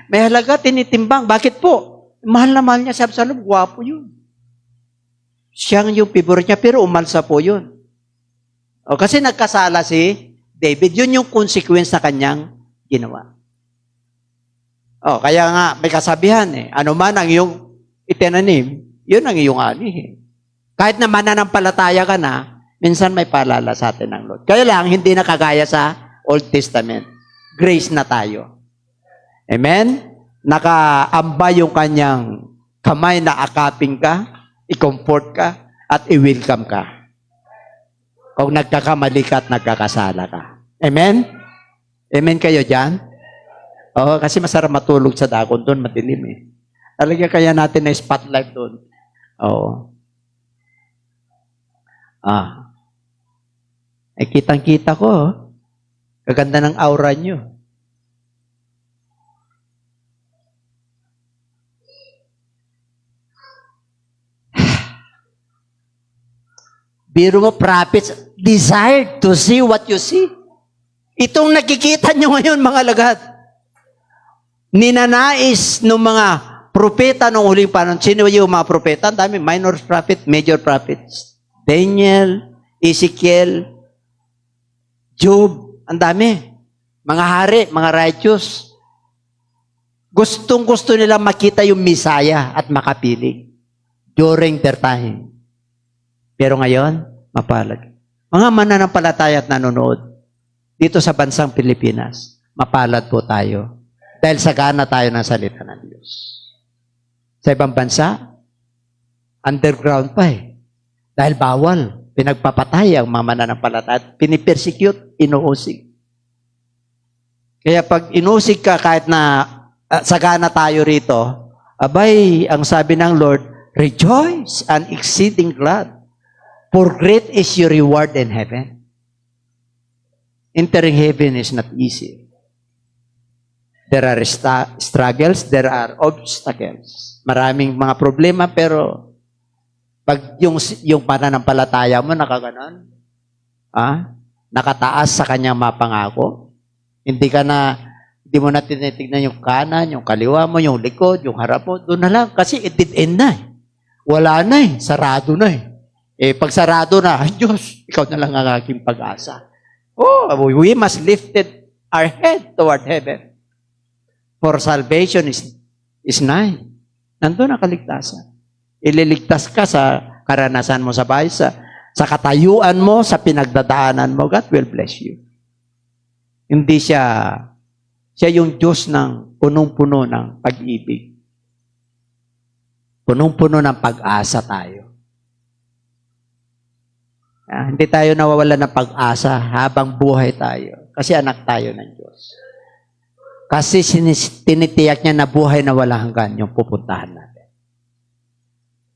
May halaga, tinitimbang. Bakit po? Mahal na mahal niya si Absalom, guwapo yun. Siyang yung favorite niya, pero umalsa po yun. O, kasi nagkasala si David, yun yung consequence na kanyang ginawa. O, kaya nga, may kasabihan eh, ano man ang iyong itinanim, yun ang iyong anihin. Kahit na mananampalataya ka na, minsan may paalala sa atin ng Lord. Kaya lang, hindi na kagaya sa Old Testament. Grace na tayo. Amen? Nakaamba yung kanyang kamay na akapin ka, i-comfort ka, at i-welcome ka. Kung nagkakamali ka at nagkakasala ka. Amen? Amen kayo dyan? Oo, kasi masarap matulog sa dakon doon, madilim eh. Talaga kaya natin na spotlight doon. Oo. Kitang-kita ko, oh. Kaganda ng aura nyo. Biro mo, prophets desire to see what you see. Itong nakikita nyo ngayon, mga lagad. Ninanais ng mga propeta ng huling panahon. Sino yung mga propeta? Ang dami, minor prophet, major prophets. Daniel, Ezekiel, Job, ang dami. Mga hari, mga righteous. Gustong-gusto nila makita yung Messiah at makapiling during their time. Pero ngayon, mapalad. Mga mananampalataya at nanonood dito sa bansang Pilipinas, mapalad po tayo. Dahil sagana tayo ng salita ng Diyos. Sa ibang bansa, underground pa eh. Dahil bawal. Pinagpapatay ang mga mananampalataya at pinipersecute, inuusig. Kaya pag inusig ka kahit na sagana tayo rito, abay, ang sabi ng Lord, rejoice and exceeding glad, for great is your reward in heaven. Entering heaven is not easy. There are struggles, there are obstacles. Maraming mga problema, pero pag yung pananampalataya mo nakaganon, nakataas sa kanyang mapangako, hindi mo na tinitignan yung kanan, yung kaliwa mo, yung likod, yung harap mo, doon na lang. Kasi it did end na eh. Wala na eh. Sarado na eh. Pag sarado na, ay Diyos, ikaw na lang ang aking pag-asa. Oh, we must lift our head toward heaven. For salvation is nigh. Nandun ang kaligtasan. Ililigtas ka sa karanasan mo sa bahay, sa katayuan mo, sa pinagdadaanan mo. God will bless you. Hindi siya yung Diyos ng punong-puno ng pag-ibig. Punong-puno ng pag-asa tayo. Hindi tayo nawawala ng pag-asa habang buhay tayo. Kasi anak tayo ng Diyos. Kasi tinitiyak niya na buhay na wala hanggan yung pupuntahan natin.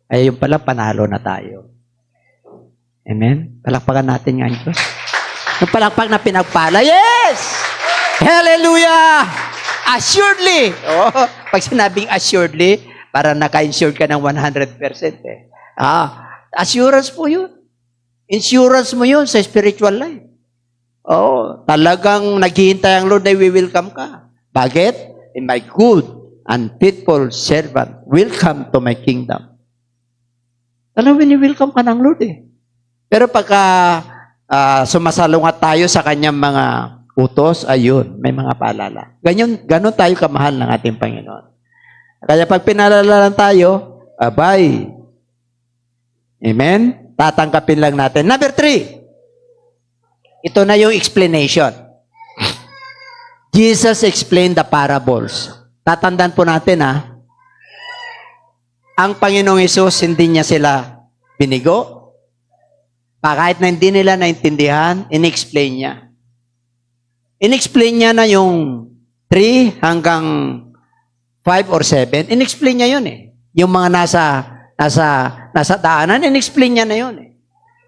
Ay yung pala, panalo na tayo. Amen? Palakpakan natin nga ang Diyos. Yung palakpak na pinagpala, yes! Hallelujah! Assuredly! Oh, pag sinabing assuredly, para naka-insured ka ng 100% eh. Assurance po yun. Insurance mo yun sa spiritual life. Oh, talagang naghihintay ang Lord na we-welcome ka. Bakit? and my good and faithful servant, welcome to my kingdom. Alam mo, welcome ka ng Lord eh. Pero pagka sumasalungat tayo sa kanyang mga utos, ayun, may mga paalala. Ganon tayo kamahal ng ating Panginoon. Kaya pag pinalalalan tayo, abay. Amen? Tatanggapin lang natin. Number 3. Ito na yung explanation. Jesus explained the parables. Tatandaan po natin ang Panginoong Hesus, hindi niya sila binigo. Kahit na hindi nila naintindihan, in-explain niya. In-explain niya na yung 3 hanggang 5 or 7. In-explain niya yun eh. Yung mga nasa daanan, in-explain niya na yun eh.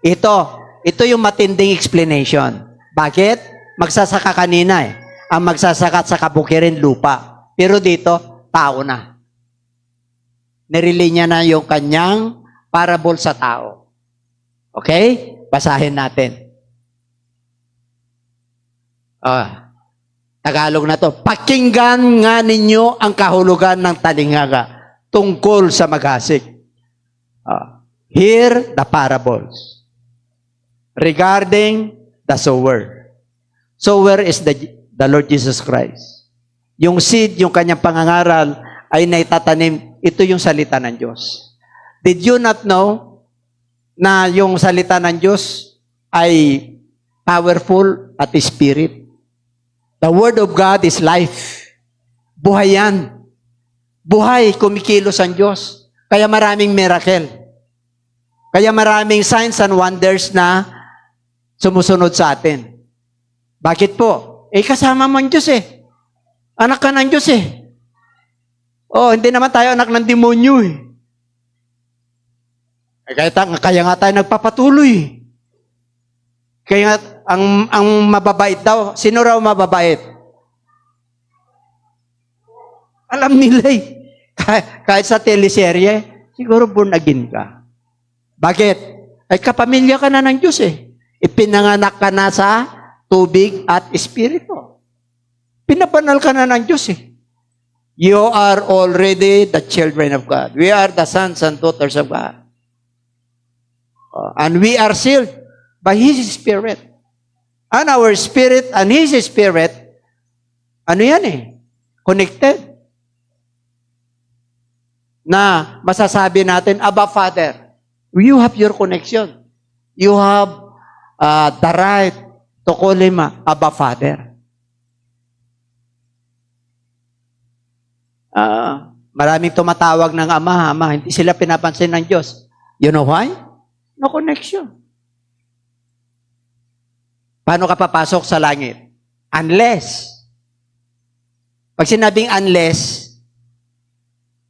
Ito yung matinding explanation. Bakit? Magsasaka kanina eh. Ang magsasaka sa kabukirin, lupa. Pero dito, tao na. Nirelay niya na yung kanyang parable sa tao. Okay? Basahin natin. Tagalog na to. Pakinggan nga ninyo ang kahulugan ng talinghaga tungkol sa maghasik. Hear the parables regarding the sower. Sower is the Lord Jesus Christ. Yung seed, yung kanyang pangangaral ay naitatanim. Ito yung salita ng Diyos. Did you not know na yung salita ng Diyos ay powerful at spirit? The Word of God is life. Buhay yan. Buhay, kumikilos ang Diyos. Kaya maraming miracle. Kaya maraming signs and wonders na sumusunod sa atin. Bakit po? Kasama mo ang Diyos eh. Anak ka ng Diyos eh. Hindi naman tayo anak ng demonyo eh. Kaya nga tayo nagpapatuloy. Kaya nga, ang mababait daw, sino raw mababait? Alam nila eh. Kahit sa teleserye, siguro born again ka. Bakit? Kapamilya ka na ng Diyos eh. Ipinanganak ka na sa tubig at espiritu. Pinabanal ka na ng Diyos eh. You are already the children of God. We are the sons and daughters of God. And we are sealed by His Spirit. And our spirit and His Spirit, ano yan eh? Connected. Na masasabi natin, Abba Father, you have your connection. You have the right to call Him Abba Father. Maraming tumatawag ng Ama, hindi sila pinapansin ng Diyos. You know why? No connection. Paano ka papasok sa langit? Unless. Pag sinabing unless,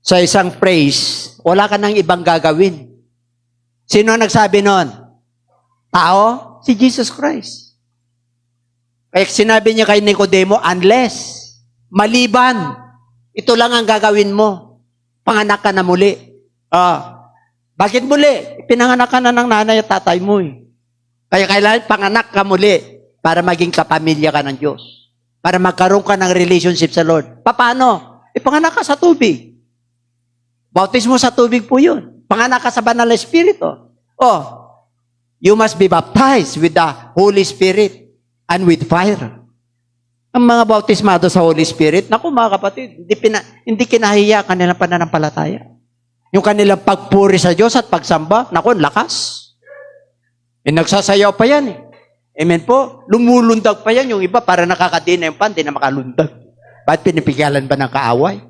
sa isang phrase, wala ka nang ibang gagawin. Sino nagsabi nun? Tao? Si Jesus Christ. Kaya sinabi niya kay Nicodemo, unless, maliban, ito lang ang gagawin mo. Panganak ka na muli. Bakit muli? Pinanganak ka na ng nanay at tatay mo eh. Kaya kailangan panganak ka muli para maging kapamilya ka ng Diyos. Para magkaroon ka ng relationship sa Lord. Paano? Panganak ka sa tubig. Bautismo sa tubig po yun. Panganak ka sa banal na Espiritu. You must be baptized with the Holy Spirit and with fire. Ang mga bautismado sa Holy Spirit, naku mga kapatid, hindi kinahiya kanilang pananampalataya. Yung kanilang pagpuri sa Diyos at pagsamba, naku, lakas. Nagsasayaw pa yan eh. Amen po? Lumulundag pa yan yung iba para nakakadina yung pan, di na makalundag. Bakit pinipigalan ba ng kaaway?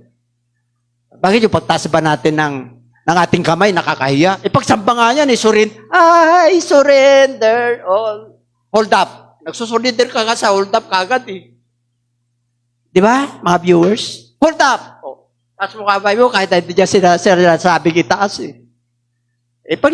Bakit yung pagtaas ba natin ng ating kamay, nakakahiya? Pagsamba nga yan, I surrender all. Hold up. Nagsusurrender ka sa hold up kagad eh. Di ba, mga viewers? Hold up. Taas mo kamay mo, kahit hindi dyan sinasabi itaas eh. Pag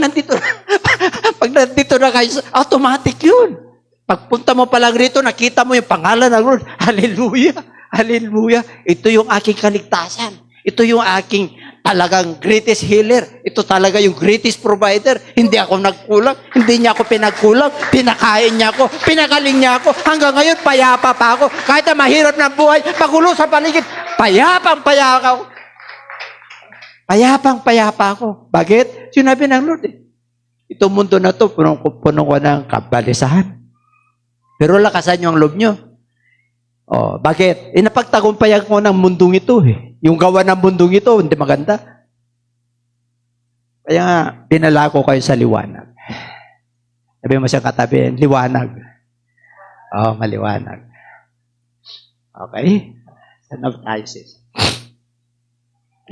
nandito na kayo, automatic yun. Pagpunta mo pa lang rito, nakita mo yung pangalan ng Lord. Hallelujah! Hallelujah! Ito yung aking kaligtasan. Ito yung aking Talagang greatest healer. Ito talaga yung greatest provider. Hindi ako nagkulang. Hindi niya ako pinagkulang. Pinakain niya ako. Pinagaling niya ako. Hanggang ngayon, payapa pa ako. Kahit na mahirap ng buhay, magulo sa paligid, payapang-payapa ako. Payapang-payapa ako. Bakit? Sinabi ng Lord eh. Itong mundo na to, punong ko ng kabalisahan. Pero lakasan niyo ang loob niyo. Oh, bakit? Napagtagumpayan ko ng mundong ito eh. Yung gawa ng mundong ito, hindi maganda. Kaya nga, dinala ko kayo sa liwanag. Sabi mo siya katabi, liwanag. Oh, maliwanag. Okay? Sanap tayo sis.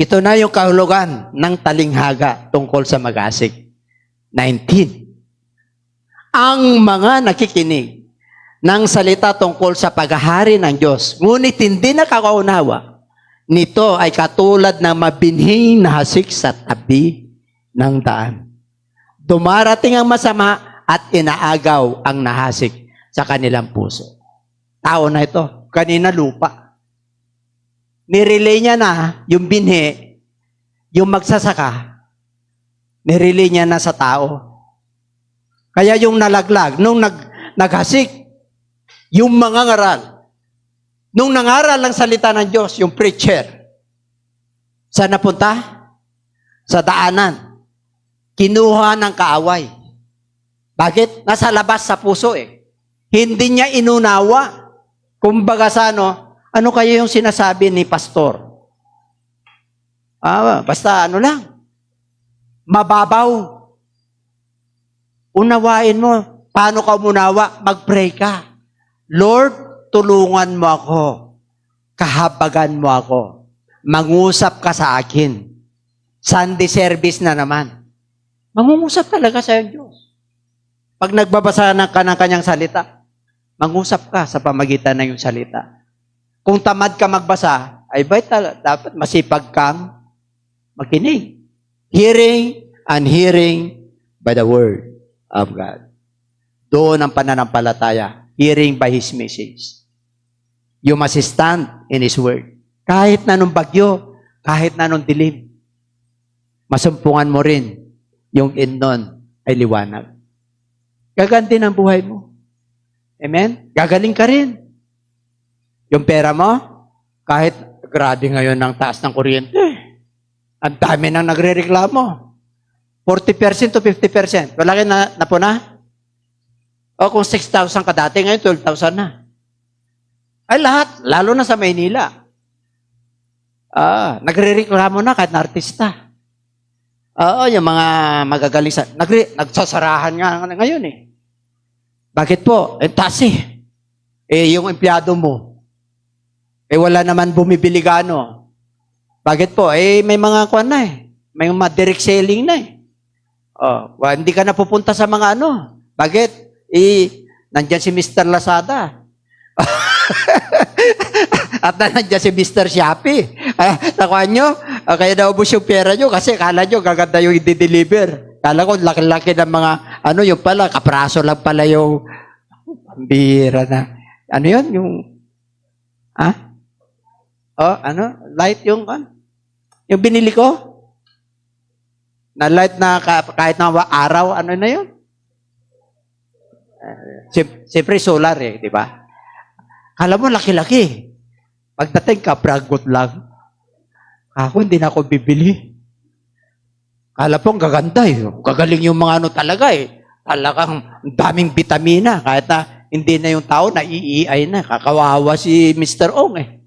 Ito na yung kahulugan ng talinghaga tungkol sa mag-asik. 19. Ang mga nakikinig ng salita tungkol sa paghahari ng Diyos, ngunit hindi nakakaunawa, nito ay katulad ng mabinhing na hasik sa tabi ng daan. Dumarating ang masama at inaagaw ang nahasik sa kanilang puso. Tao na ito, kanina lupa. Nirelay niya na yung binhi, yung magsasaka, nirelay niya na sa tao. Kaya yung nalaglag, nung naghasik, yung mga ngaral, nung nangaral ng salita ng Diyos, yung preacher, saan napunta? Sa daanan. Kinuha ng kaaway. Bakit? Nasa labas sa puso eh. Hindi niya inunawa. Kumbaga sa ano kaya yung sinasabi ni pastor? Basta ano lang. Mababaw. Unawain mo. Paano ka umunawa? Mag-pray ka. Lord, tulungan mo ako. Kahabagan mo ako. Mangusap ka sa akin. Sunday service na naman. Mangungusap talaga sa Diyos. Pag nagbabasa ka ng kanyang salita, mangusap ka sa pamagitan ng iyong salita. Kung tamad ka magbasa, ay dapat masipag kang makinig. Hearing and hearing by the word of God. Doon ang pananampalataya. Hearing by His message. You must stand in His word. Kahit na nung bagyo, kahit na nung dilim, masumpungan mo rin yung end nun ay liwanag. Gaganti ng buhay mo. Amen? Gagaling ka rin. Yung pera mo, kahit grabe ngayon ng taas ng kuryente, ang dami nang nagre-reklamo. 40% to 50%. Wala kayo na po na? O kung 6,000 ka dati, ngayon 12,000 na. Ay lahat, lalo na sa Maynila. Nagre-reklamo na kahit na artista. Yung mga magagaling nagsasarahan nga ngayon eh. Bakit po? Taas eh. Yung empleyado mo, wala naman bumibili gaano. Bakit po? May mga kuwan na eh. May mga direct selling na eh. Hindi ka na pupunta sa mga ano. Bakit? Nandyan si Mr. Lazada. At nandyan si Mr. Shopee. Nakuha nyo? Kaya naubos yung pera nyo kasi kala nyo gaganda yung i-deliver. Kala ko laki-laki ng mga, yung pala, kapraso lang pala yung bira na. Ano yun? Yung, light yung, yung binili ko? Na light na kahit na araw, ano na yun? Siyempre solar eh, di ba? Kala mo laki-laki. Pagdating ka, pragot lang. Ako, hindi na ako bibili. Kala po, ang gaganda eh. Gagaling yung mga talaga eh. Talagang daming vitamina. Kahit na hindi na yung tao, naiiay na. Kakawawa si Mr. Ong eh.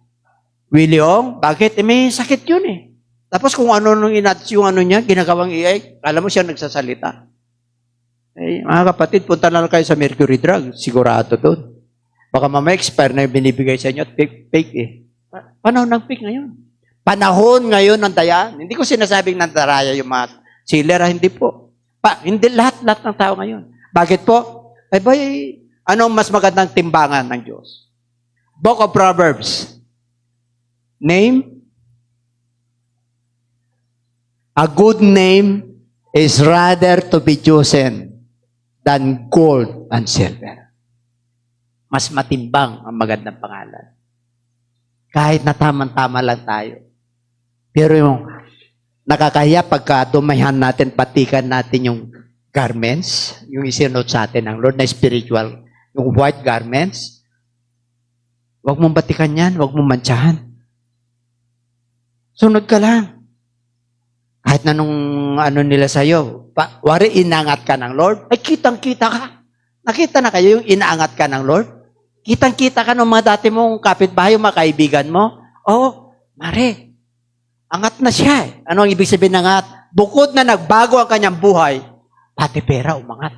Willie Ong, bakit? May sakit yun eh. Tapos kung ano nung yung niya, ginagawang iay, kala mo siya nagsasalita. Mga kapatid, punta na lang kayo sa Mercury Drug. Sigurado doon. Baka mamaya-expire na yung binibigay sa inyo at fake eh. Panahon ng fake ngayon. Panahon ngayon ng dayaan. Hindi ko sinasabing nandaraya yung mga sealer, hindi po. Hindi lahat ng tao ngayon. Bakit po? Anong mas magandang timbangan ng Diyos? Book of Proverbs. Name. A good name is rather to be chosen than gold and silver. Mas matimbang ang magandang pangalan. Kahit na tama-tama lang tayo. Pero yung nakakahiya pagka dumayhan natin, patikan natin yung garments, yung isinot sa atin ng Lord na spiritual, yung white garments. Huwag mong batikan yan, huwag mong mantsahan. Sunod ka lang. Kahit na nung ano nila sa'yo, wari inangat ka ng Lord, ay kitang-kita ka. Nakita na kayo yung inaangat ka ng Lord? Kitang-kita ka ng mga dati mong kapitbahay, mga kaibigan mo? Oo, mare. Angat na siya eh. Ano ang ibig sabihin ng angat? Bukod na nagbago ang kanyang buhay, pati pera umangat.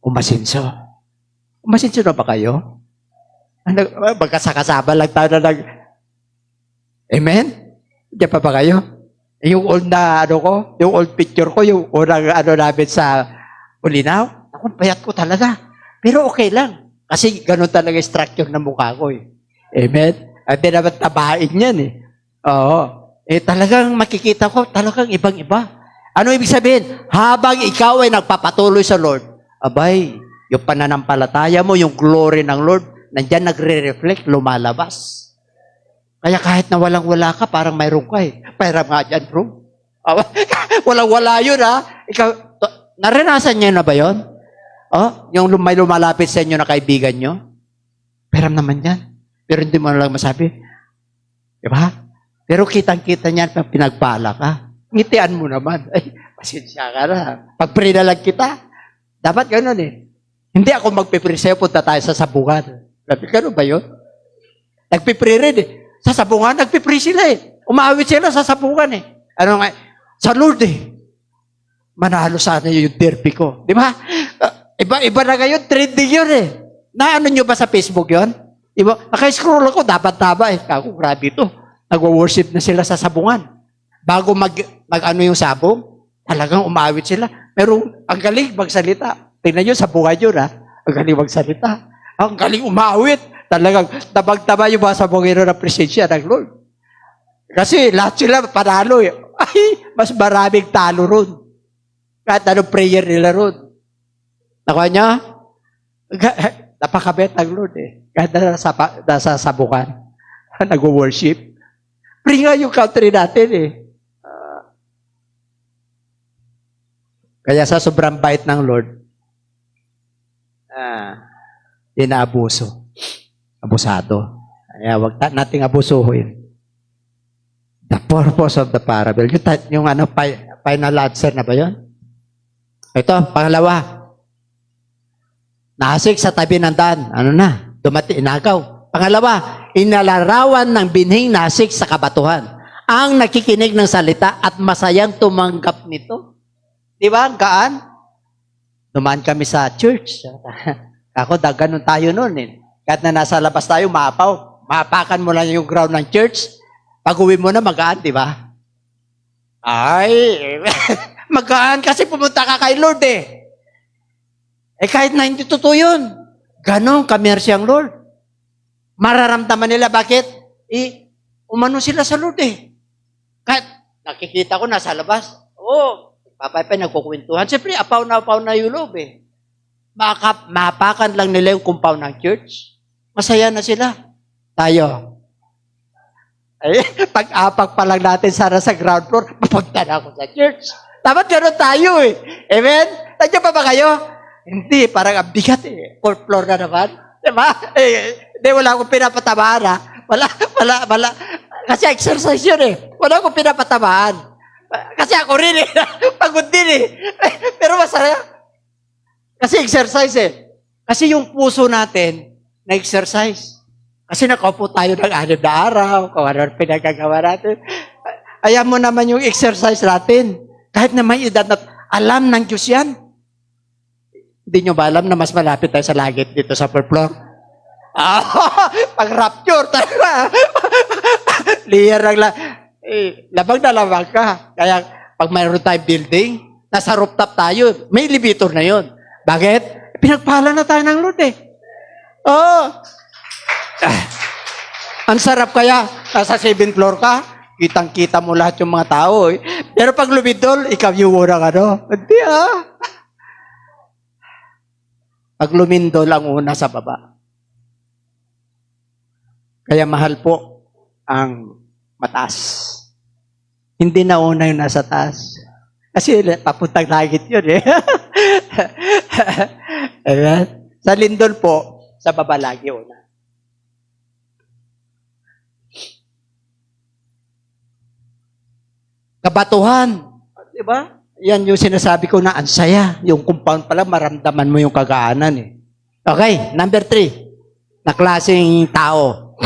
Umasinso. Umasinso na ba kayo? Magkasakasaba lang tayo na Amen? Diyan pa ba kayo? Yung old na ano ko, yung old picture ko, yung unang ano namin sa Ulinaw, ako, payat ko talaga. Pero okay lang. Kasi ganun talaga yung structure ng mukha ko eh. Amen? At di naman tabain yan eh. Oo. Eh talagang makikita ko, talagang ibang-iba. Ano ibig sabihin? Habang ikaw ay nagpapatuloy sa Lord, abay, yung pananampalataya mo, yung glory ng Lord, nandyan nagre-reflect, lumalabas. Kaya kahit na walang-wala ka, parang mayroon ka eh. Pairam nga dyan, bro. Walang-wala yun, ha? Ikaw, naranasan niyo na ba yun? Oh, yung may lumalapit sa inyo na kaibigan nyo? Pairam naman yan. Pero hindi mo na lang masabi. Diba? Pero kitang-kita niyan pag pinagpala ka. Ngitian mo naman. Ay, pasensya ka na. Pag-pray na lang kita. Dapat ganun eh. Hindi ako magpipray sa'yo, punta tayo sa sabungan. Ganun ba yun? Nagpipray rin eh. Sa sabungan, nagpipray sila eh. Umaawit sila sa sabungan eh. Ano nga? Sa Lord eh. Manalo sana yung derby ko. Di ba? Iba na ngayon, trending yun eh. Naano nyo ba sa Facebook yun? Diba? Naka-scroll ako, dapat taba eh. Kako, grabe ito. Nagwa-worship na sila sa sabungan. Bago mag-ano yung sabong, talagang umawit sila. Pero ang galing magsalita. Tingnan nyo, sabungan yun ha. Ang galing magsalita. Ang galing umawit. Talagang tabag-taba yung mga sabongero ng presensya ng Lord. Kasi lahat sila panalo eh. Ay, mas maraming talo ron. Kahit anong prayer nila ron. Nakuha niya? Napakabet ng Lord eh. Kahit na nasa sabukan. Nag-worship. Pray nga yung country natin eh. Kaya sa sobrang bait ng Lord, inaabuso. Abusado. Kaya wag nating abusuhin. The purpose of the parable. Yung ano, final answer na ba yun? Ito, pangalawa. Nasik sa tabi ng daan. Ano na? Inagaw. Pangalawa, inalarawan ng binhing nasik sa kabatuhan. Ang nakikinig ng salita at masayang tumanggap nito. Di ba? Gaan? Dumaan kami sa church. Ako, ganun tayo noon eh. Kahit na nasa labas tayo, maapaw. Maapakan mo lang yung ground ng church. Pag-uwi mo na, magaan, di ba? Ay, magaan kasi pumunta ka kay Lord eh. Eh kahit na hindi totoo yun. Ganon, kamersiyang Lord. Mararamdaman nila, bakit? Umano sila sa Lord eh. Kahit nakikita ko nasa labas, papay nagkukwentuhan. Siyempre, apaw na yung loob eh. Mapakan lang nila yung compound ng church. Masaya na sila. Tayo. Ay, pag-apak pa lang natin sana sa ground floor, mapunta na ako sa church. Dapat gano'n tayo eh. Amen? Nandiyan pa ba kayo? Hindi, parang ang bigat eh. Fourth floor na naman. Diba? Hindi, wala akong pinapatamaan ha. Wala. Kasi exercise yun eh. Wala akong pinapatamaan. Kasi ako rin eh. Pagod din eh. Pero masaya. Kasi exercise eh. Kasi yung puso natin, na-exercise. Kasi nakaupo tayo ng 6 na araw, kung ano pinagagawa natin. Ayaw mo naman yung exercise natin. Kahit na may edad na, alam ng Diyos yan. Hindi nyo ba alam na mas malapit tayo sa langit dito sa upper floor? Pag-rapture talaga. Liyer lang. Labang na labang ka. Kaya pag mayroon tayong building, nasa rooftop tayo, may elevator na yon. Bakit? Pinagpala na tayo ng Lord eh. Ang sarap kaya, nasa 7th floor ka, kitang-kita mo lahat yung mga tao eh. Pero pag lumindol, ikaw yung unang ano. Hindi Pag lumindol ang una sa baba. Kaya mahal po ang mataas. Hindi nauna yung nasa taas. Kasi papuntang langit yun eh. Amen? Sa lindol po, sa baba lagi una. Kabatuhan. Di ba? Yan yung sinasabi ko na ang saya. Yung compound pala, maramdaman mo yung kagaanan eh. Okay, number 3. Na klaseng tao.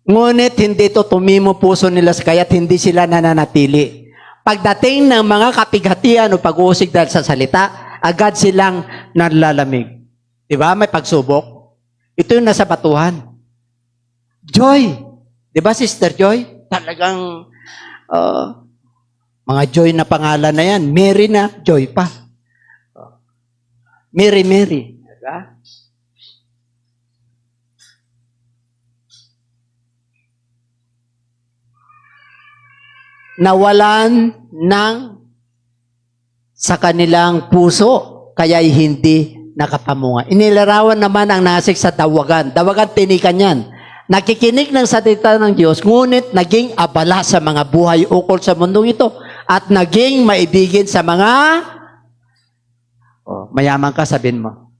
Ngunit hindi ito tumimo puso nila kaya't hindi sila nananatili. Pagdating ng mga kapighatian o pag-uusig dahil sa salita, agad silang nanlalamig. Di ba? May pagsubok. Ito yung nasa batuhan. Joy. Di ba, Sister Joy? Talagang mga Joy na pangalan na yan. Mary na, Joy pa. Mary. Diba? Nawalan ng sa kanilang puso, kaya'y hindi nakapamunga. Inilarawan naman ang nasik sa dawagan. Dawagan, tinikan yan. Nakikinig ng salita ng Diyos, ngunit naging abala sa mga buhay ukol sa mundong ito at naging maibigin sa mga mayaman ka, sabihin mo.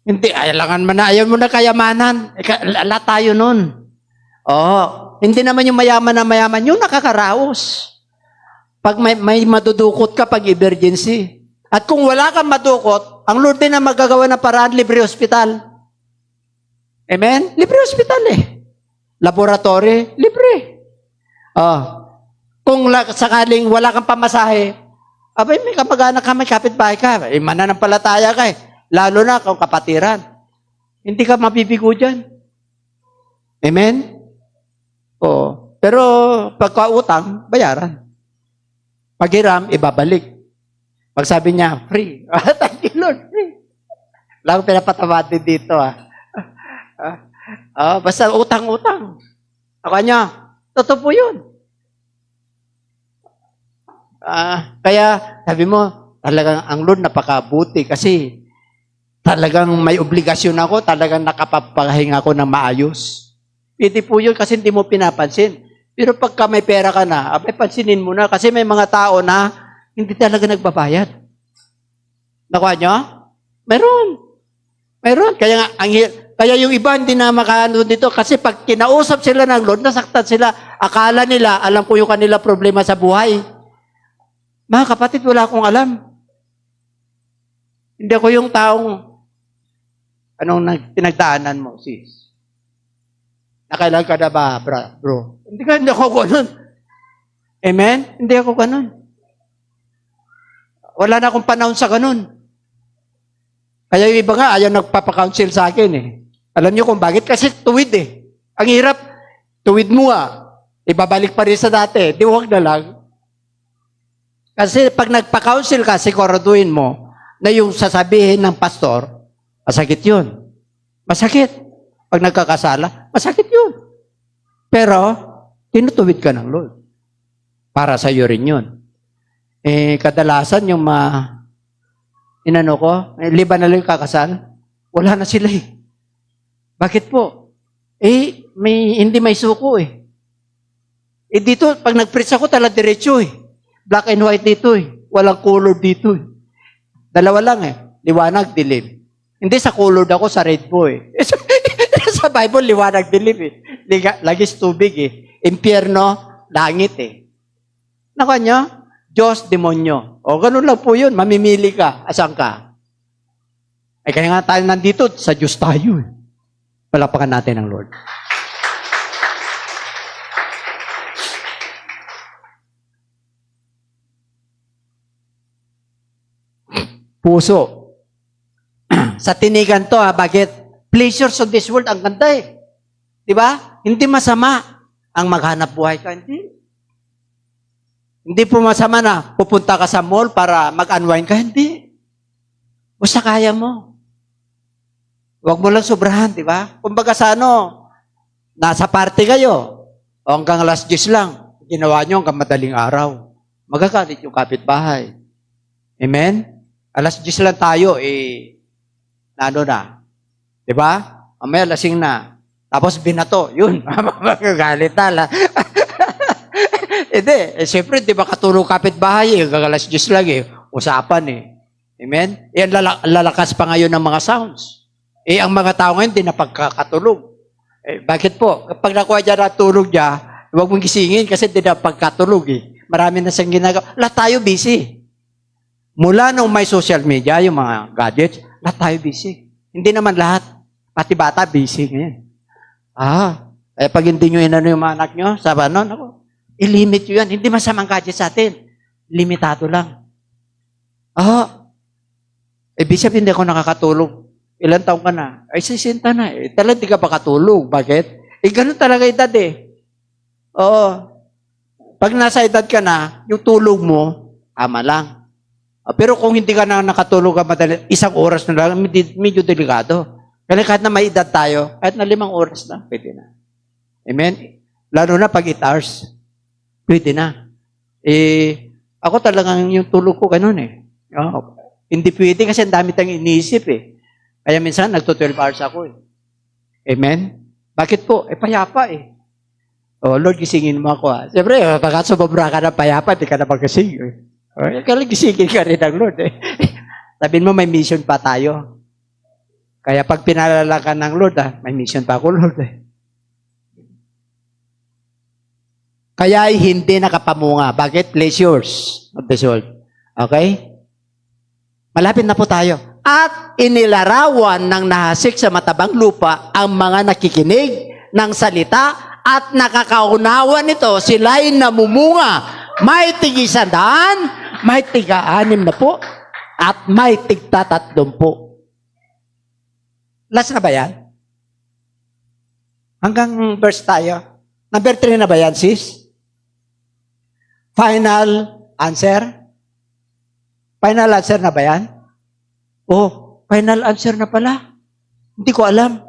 Hindi, ayaw mo na kayamanan. Ala tayo nun. Hindi naman yung mayaman na mayaman, yung nakakaraos. Pag may madudukot ka pag emergency. At kung wala kang madukot, ang Lord din na magagawa ng paraan, libre hospital. Amen? Libre hospital eh. Laboratory, libre. Kung sakaling wala kang pamasahe, abay, may kamag-anak ka, may kapitbahay ka, mananampalataya ka eh. Lalo na kung kapatiran. Hindi ka mabibigo dyan. Amen? Pero pagka-utang, bayaran. Paghiram, ibabalik. Pag sabi niya, free. Thank you, Lord, free. Lang pinapatawad din dito basta utang-utang. Ako niya, totoo po yun. Kaya, sabi mo, talagang ang Lord napakabuti kasi talagang may obligasyon ako, talagang nakapapahinga ako ng maayos. Pwede po yun kasi hindi mo pinapansin. Pero pagka may pera ka na, abay, pansinin mo na kasi may mga tao na hindi talaga nagbabayad. Nakuha nyo? Meron. Kaya yung iba hindi na makaano dito kasi pag kinausap sila ng Lord, nasaktan sila. Akala nila, alam ko yung kanila problema sa buhay. Mga kapatid, wala akong alam. Hindi ako yung taong pinagdaanan mo, sis. Nakailan ka na ba, bro? Hindi ako ganun. Amen? Hindi ako ganun. Wala na akong panahon sa ganun. Kaya yung iba nga, ayaw nagpapakounsel sa akin eh. Alam niyo kung bakit? Kasi tuwid eh. Ang hirap, tuwid mo ibabalik pa rin sa dati. Di huwag na lang. Kasi pag nagpa-counsel ka, siguraduhin mo na yung sasabihin ng pastor, masakit yun. Masakit. Pag nagkakasala, masakit yun. Pero, tinutuwid ka ng Lord. Para sa iyo rin yun. Kadalasan yung liban na lang kakasal, wala na sila eh. Bakit po? Hindi may suko eh. Dito, pag nag-preach ako, tala diretso eh. Black and white dito eh. Walang color dito eh. Dalawa lang eh. Liwanag, dilim. Hindi sa colored ako, sa red po eh. Sa Bible, liwanag, dilim eh. Lagis tubig eh. Impyerno, langit eh. Nakuha niyo? Diyos, demonyo. Ganun lang po yun. Mamimili ka. Asan ka? Kaya nga tayo nandito, sa Diyos tayo eh. Palapakan natin ang Lord. Puso. Sa tinigan to, bakit? Pleasures of this world, ang ganda eh. Di ba? Hindi masama ang maghanap buhay ka. Hindi po masama na pupunta ka sa mall para mag-unwind ka. Hindi. Basta kaya mo. Huwag mo lang sobrahan, di ba? Kumbaga sa nasa party kayo, o hanggang alas 10 lang, ginawa nyo hanggang madaling araw. Magagalit yung kapitbahay. Amen? Alas 10 lang tayo, na. Di ba? Mamaya lasing na. Tapos binato, yun. Magagalit na. Hindi. Siyempre, di ba katulog kapitbahay, gagalas Diyos lang usapan Amen? Yan, lalakas pa ngayon ng mga sounds. Ang mga tao ngayon, di napagkakatulog. Bakit po? Kapag nakuha dyan na tulog niya, huwag mong gisingin kasi di napagkatulog Marami na siyang ginagawa. Lahat tayo busy. Mula nung may social media, yung mga gadgets, lahat tayo busy. Hindi naman lahat. Pati bata, busy ngayon. Pag hindi nyo inano yung mga anak nyo, sabi i-limit nyo yan. Hindi masamang gadget sa atin. Limitado lang. Ibig sabihin, hindi ako nakakatulog. Ilan taong ka na? 60 na Talagang di ka pa katulog. Bakit? Ganun talaga edad Oo. Pag nasa edad ka na, yung tulog mo, ama lang. Pero kung hindi ka na nakatulog ka madali, 1 oras na lang, medyo delikado. Kaya kahit na may edad tayo, kahit na 5 oras na, pwede na. Amen? Lalo na pag 8 hours, pwede na. Ako talagang yung tulog ko ganun Hindi pwede kasi ang dami tayong iniisip Kaya minsan, nagto-12 hours ako Amen? Bakit po? Payapa Lord, gisingin mo ako Siyempre, pagkat sumobra ka ng payapa, di ka na magkasing Kaya gisingin ka rin ng Lord Sabihin mo, may mission pa tayo. Kaya pag pinalala ka ng Lord, may mission pa ako, Lord Kaya hindi nakapamunga. Bakit? Pleasures of this world. Okay? Malapit na po tayo. At inilarawan ng nahasik sa matabang lupa ang mga nakikinig ng salita at nakakaunawa nito, sila'y namumunga. May tig-100, may tig-6 na po, at may tig-30 po. Last na ba yan? Hanggang verse tayo. Number 3 na ba yan, sis? Final answer? Final answer na ba yan? Final answer na pala. Hindi ko alam.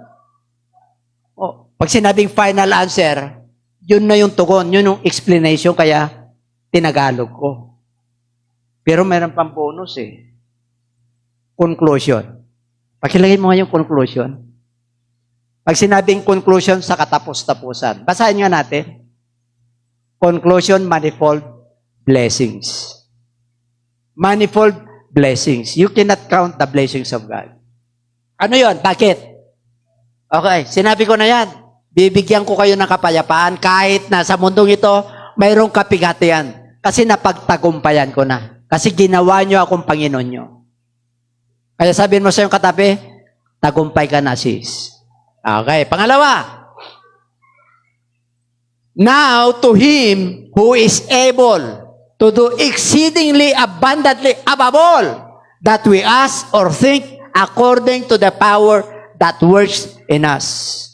Pag sinabing final answer, yun na yung tugon, yun yung explanation, kaya tinagalog ko. Pero meron pang bonus Conclusion. Pakilagay mo nga yung conclusion. Pag sinabing conclusion sa katapos-tapusan, basahin nga natin. Conclusion, manifold blessings. Manifold blessings. You cannot count the blessings of God. Ano yon? Bakit? Okay, sinabi ko na yan. Bibigyan ko kayo ng kapayapaan kahit na sa mundong ito, mayroong kapigatian. Kasi napagtagumpayan ko na. Kasi ginawa nyo akong Panginoon nyo. Kaya sabihin mo sa iyong katabi, tagumpay ka na, sis. Okay, pangalawa. Now to Him who is able to do exceedingly abundantly above all that we ask or think according to the power that works in us.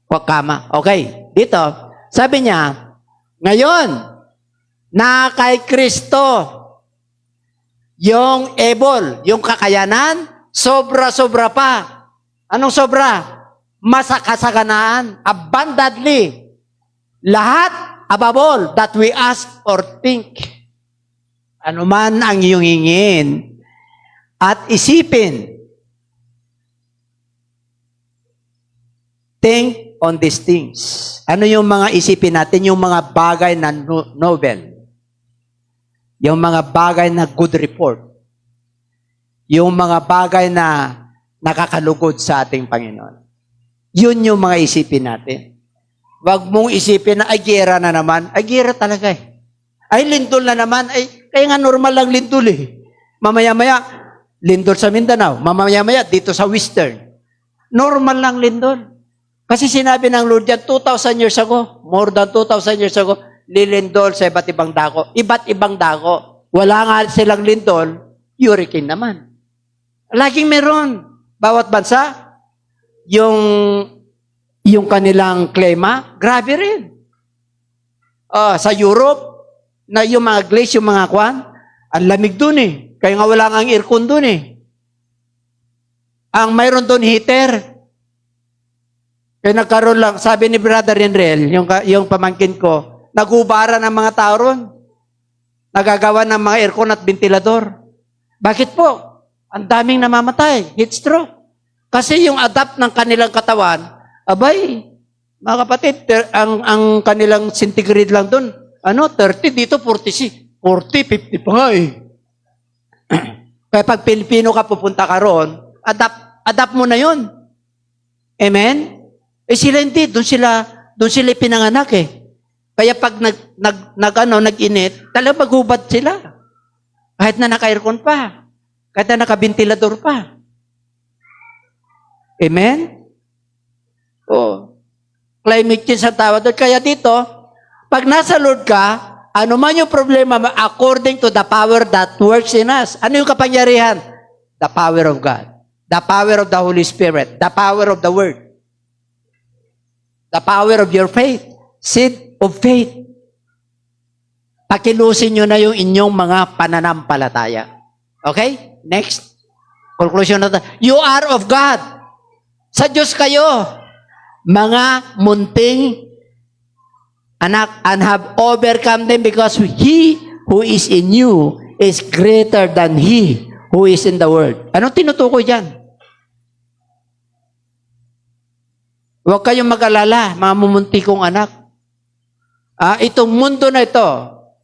Wakama. Okay, dito, sabi niya, ngayon, na kay Kristo, yung able, yung kakayanan, sobra-sobra pa. Anong sobra? Masakasaganaan, abundantly. Lahat, above all, that we ask or think. Ano man ang iyong hingin at isipin. Think on these things. Ano yung mga isipin natin? Yung mga bagay na novel. Yung mga bagay na good report. Yung mga bagay na nakakalugod sa ating Panginoon. Yun yung mga isipin natin. Huwag mong isipin na, ay, gera na naman. Ay, gera talaga Ay, lindol na naman. Ay, kaya nga normal lang lindol Mamaya-maya, lindol sa Mindanao. Mamaya-maya, dito sa Western. Normal lang lindol. Kasi sinabi ng Lord yan, 2,000 years ago, more than 2,000 years ago, lilindol sa iba't ibang dako. Iba't ibang dako. Wala nga silang lindol, hurricane naman. Laging meron. Bawat bansa, yung kanilang klima, grabe rin. Sa Europe, na yung mga glace, yung mga kwan, ang lamig dun Kaya nga wala nga aircon dun Ang mayroon dun heater. Kaya nagkaroon lang, sabi ni Brother Enrel, yung pamangkin ko, nagubara ng mga tao ron. Nagagawa ng mga aircon at ventilador. Bakit po? Ang daming namamatay, heat stroke. Kasi yung adapt ng kanilang katawan, abay, mga kapatid, ang kanilang centigrade lang doon, 30, dito 46. 40, 50 pa nga eh. Kaya pag Pilipino ka, pupunta ka roon, adapt mo na yon. Amen? Eh sila hindi, doon sila pinanganak eh. Kaya pag nag-init, talagang maghubad sila. Kahit na naka-aircon pa. Kahit na naka-ventilador pa. Amen? Oh. Climate change ang tawag doon. Kaya dito, pag nasa Lord ka, ano man yung problema, according to the power that works in us. Ano yung kapangyarihan? The power of God. The power of the Holy Spirit. The power of the Word. The power of your faith. Seed of faith. Pakilusin nyo na yung inyong mga pananampalataya. Okay? Next. Conclusion na tayo. You are of God. Sa Diyos kayo. Mga munting anak, and have overcome them because He who is in you is greater than He who is in the world. Anong tinutukoy dyan? Huwag kayong mag-alala, mga mumunti kong anak. Itong mundo na ito,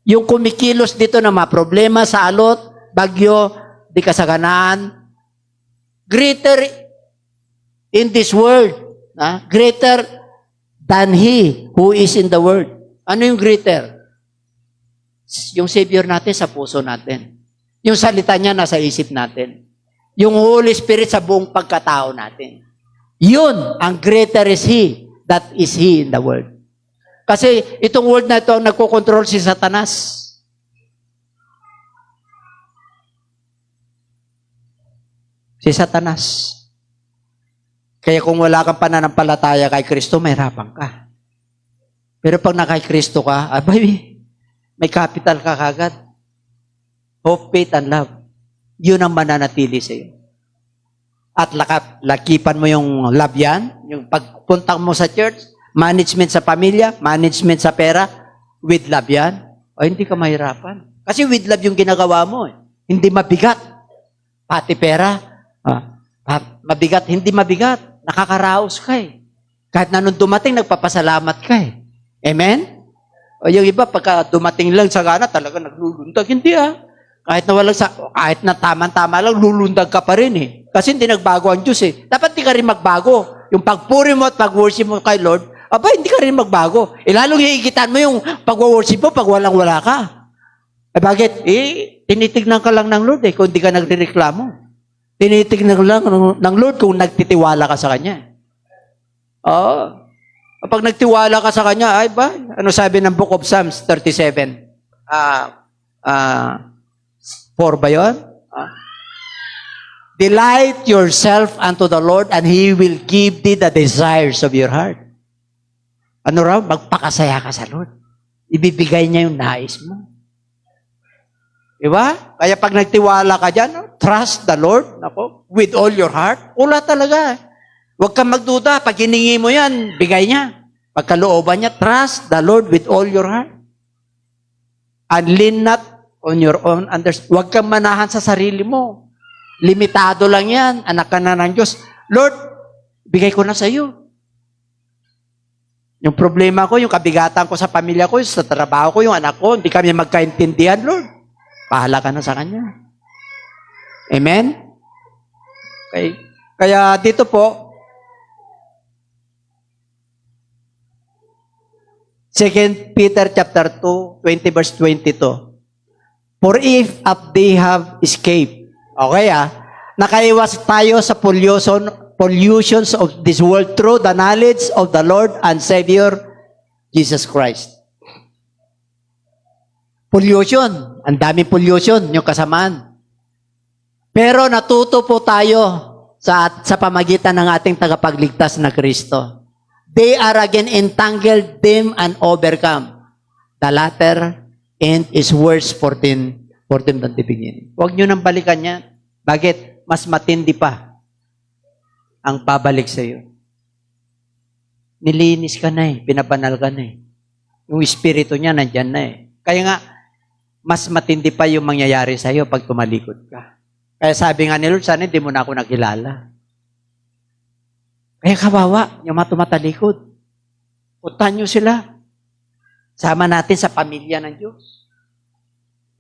yung kumikilos dito na mga problema sa alot, bagyo, di kasaganaan, greater in this world, greater than He who is in the world. Ano yung greater? Yung Savior natin sa puso natin. Yung salita niya nasa isip natin. Yung Holy Spirit sa buong pagkatao natin. Yun, ang greater is He that is He in the world. Kasi itong world na ito, nagkocontrol si Satanas. Si Satanas. Kaya kung wala kang pananampalataya kay Kristo, mahirapan ka. Pero pag nakay Kristo ka, abay, may capital ka kagad. Hope, faith, and love. Yun ang mananatili sa iyo. At lakipan mo yung love yan, yung pagpunta mo sa church, management sa pamilya, management sa pera, with love yan, o hindi ka mahirapan. Kasi with love yung ginagawa mo. Hindi mabigat. Pati pera, mabigat, hindi mabigat. Nakakaraos ka eh. Kahit na nung dumating, nagpapasalamat ka eh. Amen? O yung iba, pagka dumating lang sa gana, talaga naglulundag. Hindi Kahit na tama-tama lang, lulundag ka pa rin eh. Kasi hindi nagbago ang Diyos eh. Dapat hindi ka rin magbago. Yung pagpuri mo at pag-worship mo kay Lord, hindi ka rin magbago. Lalong hihigitan mo yung pag-worship mo pag walang-wala ka. Bakit? Tinitignan ka lang ng Lord eh, kung hindi ka nagre-reklamo. Tinitignan ka lang ng Lord kung nagtitiwala ka sa Kanya. Kapag nagtiwala ka sa Kanya, ano sabi ng Book of Psalms 37? 4 ba yun? Delight yourself unto the Lord and He will give thee the desires of your heart. Ano raw? Magpakasaya ka sa Lord. Ibibigay niya yung nais mo. Diba? Kaya pag nagtiwala ka dyan, trust the Lord with all your heart. Wala talaga. Huwag kang magduda. Pag hiningi mo yan, bigay niya. Pagkalooban niya, trust the Lord with all your heart. And lean not on your own understanding. Huwag kang manahan sa sarili mo. Limitado lang yan. Anak ka na ng Diyos. Lord, bigay ko na sa iyo. Yung problema ko, yung kabigatan ko sa pamilya ko, sa trabaho ko, yung anak ko, hindi kami magkaintindihan, Lord. Pahala ka na sa Kanya. Amen? Okay. Kaya dito po, 2 Peter chapter 2, 20 verse 22. For if they have escaped, nakaiwas tayo sa pollutions of this world through the knowledge of the Lord and Savior, Jesus Christ. Pollution. Ang daming pollution, yung kasamaan. Pero natuto po tayo sa pamagitan ng ating tagapagligtas na Kristo. They are again entangled them and overcome. The latter end is worse for them than the beginning. Huwag nyo nang balikan yan. Bakit? Mas matindi pa ang babalik sa iyo. Nilinis ka na eh. Pinabanal ka na eh. Yung espiritu niya nandyan na eh. Kaya nga, mas matindi pa yung mangyayari sa iyo pag tumalikod ka. Kaya sabi nga ni Lord, sana hindi mo na ako nakilala. Kaya kawawa, yung mga tumatalikod. Puntahan nyo sila. Sama natin sa pamilya ng Diyos.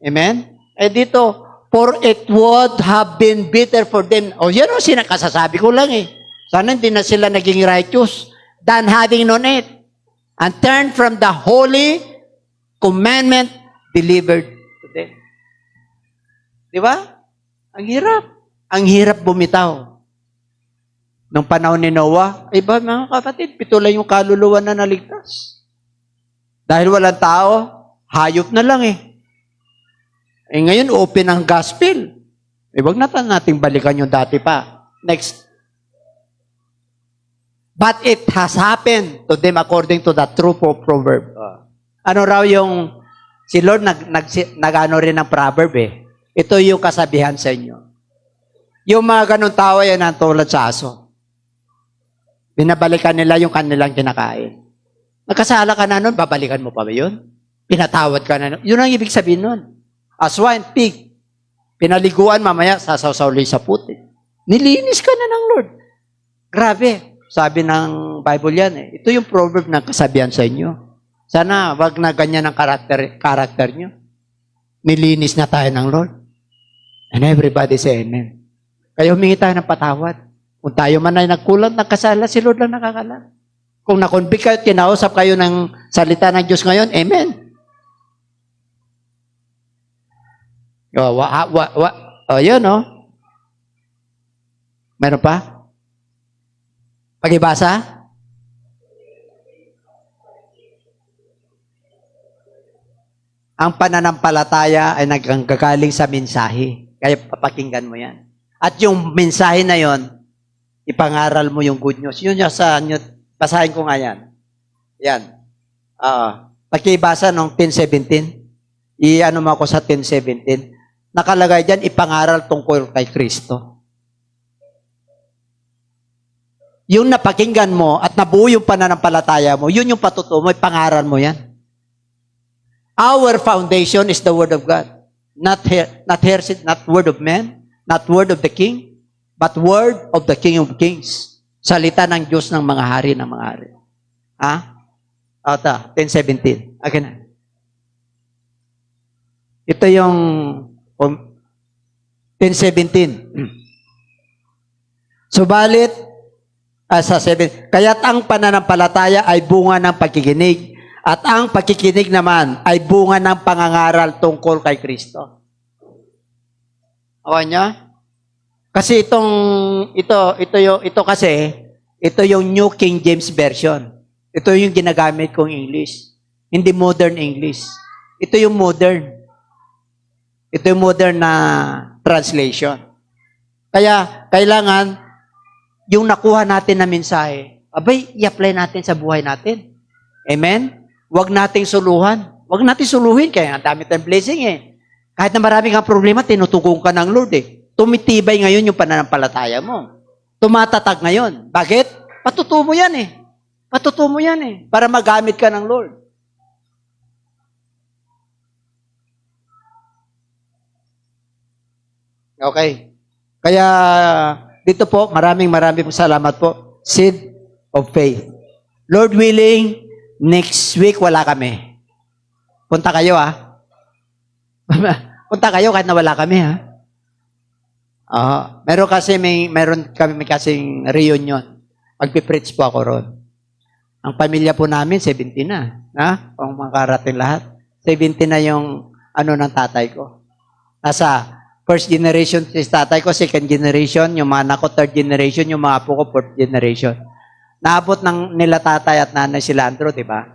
Amen? Eh dito, for it would have been better for them. O yan o, sinakasasabi ko lang eh. Sana hindi na sila naging righteous than having known it and turned from the holy commandment delivered to them. Di ba? Ang hirap. Ang hirap bumitaw. Nung panahon ni Noah, iba mga kapatid, 7 lang yung kaluluwa na naligtas. Dahil walang tao, hayop na lang eh. Eh ngayon, open ang gospel. Eh wag natin balikan yung dati pa. Next. But it has happened to them according to the true proverb. Ano raw yung, si Lord nag-ano rin ng proverb eh. Ito yung kasabihan sa inyo. Yung mga ganun tao yan ang tulad sa aso. Binabalikan nila yung kanilang kinakain. Nagkasala ka na nun, babalikan mo pa ba yun? Pinatawad ka na nun. Yun ang ibig sabihin nun. Aswine, pig. Pinaliguan, mamaya sasawsawli sa puti. Nilinis ka na ng Lord. Grabe. Sabi ng Bible yan eh. Ito yung proverb ng kasabihan sa inyo. Sana wag na ganyan ang karakter nyo. Nilinis na tayo ng Lord. And everybody say amen. Kaya humingi tayo ng patawad. Kung tayo man ay nagkulang, nagkasala, si Lord lang nakakala. Kung nakonvict kayo, kinausap kayo ng salita ng Diyos ngayon, amen. Yun, no? Meron pa? Pag-ibasa? Ang pananampalataya ay naggagaling sa mensahe. Kaya papakinggan mo yan. At yung mensahe na yon, ipangaral mo yung good news. Yun yung basahin ko nga yan. Yan. Pakibasa nung 10:17. I-ano mo ako sa 10:17. Nakalagay dyan, ipangaral tungkol kay Kristo. Yung napakinggan mo at nabuo yung pananampalataya mo, yun yung patutuo mo, ipangaral mo yan. Our foundation is the Word of God. Not word of man, not word of the king, but word of the King of Kings. Salita ng Diyos ng mga hari ng mga hari. Ata, 10:17. Akin na. Ito yung 10:17. Subalit, sa 7, kaya't ang pananampalataya ay bunga ng pagkikinig, at ang pagkikinig naman ay bunga ng pangangaral tungkol kay Kristo. Awan niya? Kasi ito yung New King James Version. Ito yung ginagamit kong English. Hindi modern English. Ito yung modern. Ito yung modern na translation. Kaya, kailangan, yung nakuha natin na mensahe, abay, i-apply natin sa buhay natin. Amen? Huwag nating suluhan. Huwag natin suluhin, kaya ang dami tayong blessing eh. Kahit na marami kang problema, tinutugong ka ng Lord eh. Tumitibay ngayon yung pananampalataya mo. Tumatatag ngayon. Bakit? Patutuo mo yan eh. Patutuo mo yan eh. Para magamit ka ng Lord. Okay. Kaya, dito po, maraming salamat po. Seed of faith. Lord willing, next week wala kami. Punta kayo Punta kayo kahit na wala kami meron kami kasing reunion. Magpipreach po ako ron. Ang pamilya po namin, 70 na. Kung makarating lahat. 70 na yung ng tatay ko. Nasa first generation si tatay ko, second generation, yung mga anak ko, third generation, yung mga apo ko, fourth generation. Naabot ng nila tatay at nanay si Landro, di ba?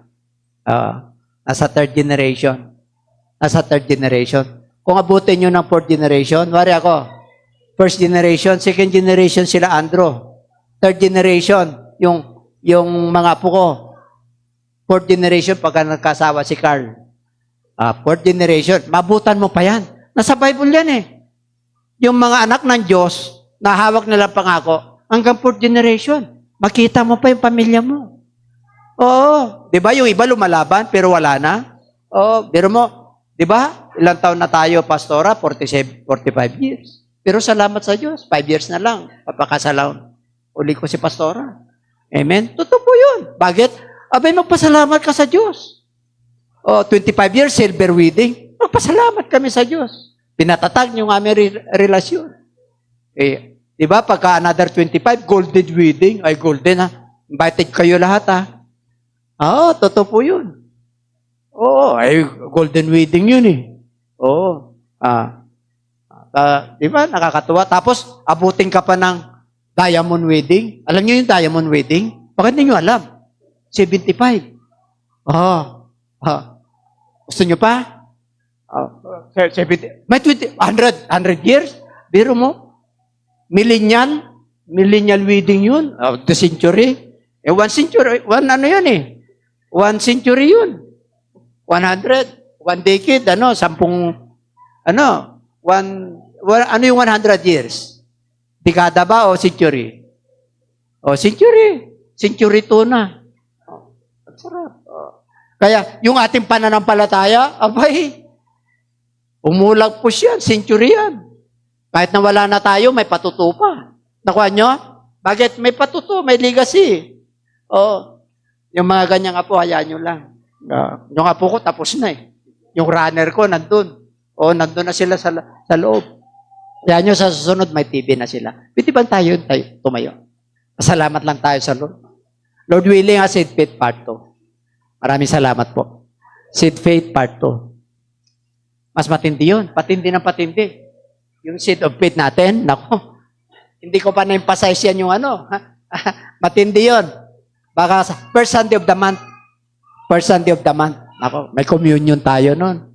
Nasa third generation. Kung abutin nyo ng fourth generation, wari ako, first generation, second generation sila Andro. Third generation, yung mga apo ko. Fourth generation, pagka nagkasawa si Carl. Fourth generation, mabutan mo pa yan. Nasa Bible yan eh. Yung mga anak ng Diyos, na hawak nila pangako, hanggang fourth generation. Makita mo pa yung pamilya mo. Oo. Di ba yung iba lumalaban, pero wala na? Oo. Pero mo, di ba? Ilang taon na tayo, pastora? 45 years. Pero salamat sa Diyos, 5 years na lang. Papakasalaon. Uli ko si pastora. Amen? Totoo po yun. Bakit? Abay, magpasalamat ka sa Diyos. 25 years, silver wedding. Magpasalamat kami sa Diyos. Pinatatag yung aming relasyon. Di ba, pagka another 25, golden wedding. Ay, golden ha. Invited kayo lahat ha. Oo, totoo po yun. Oo, ay, golden wedding yun eh. Oo. Di ba, nakakatuwa. Tapos, abutin ka pa ng diamond wedding. Alam niyo yung diamond wedding? Bakit hindi niyo alam? 75. Gusto niyo pa? 70. May 100 years? Biro mo? Millennial wedding yun. The century. 1 century. Ano yun eh? 1 century yun. 100. 1 decade. 10. Ano yung 100 years? Dekada ba o century? Century. Century 2 na. Sarap. Kaya, yung ating pananampalataya, abay, umulag po siya, century yan. Kahit na wala na tayo, may patuto pa. Nakuha nyo? Bakit? May patuto, may legacy. Yung mga ganyang apo, hayaan nyo lang. Yung apo ko, tapos na eh. Yung runner ko, nandun. Nandun na sila sa loob. Kaya nyo, sa susunod, may TV na sila. Pwede ba tayo tumayo? Pasalamat lang tayo sa Lord. Lord willing, Seed Faith Part 2. Maraming salamat po. Seed Faith Part 2. Mas matindi yun. Patindi ng patindi. Yung Seed of Faith natin, nako, hindi ko pa na-emphasize yan yung matindi yun. Baka sa first Sunday of the month. First Sunday of the month. Nako, may communion tayo nun.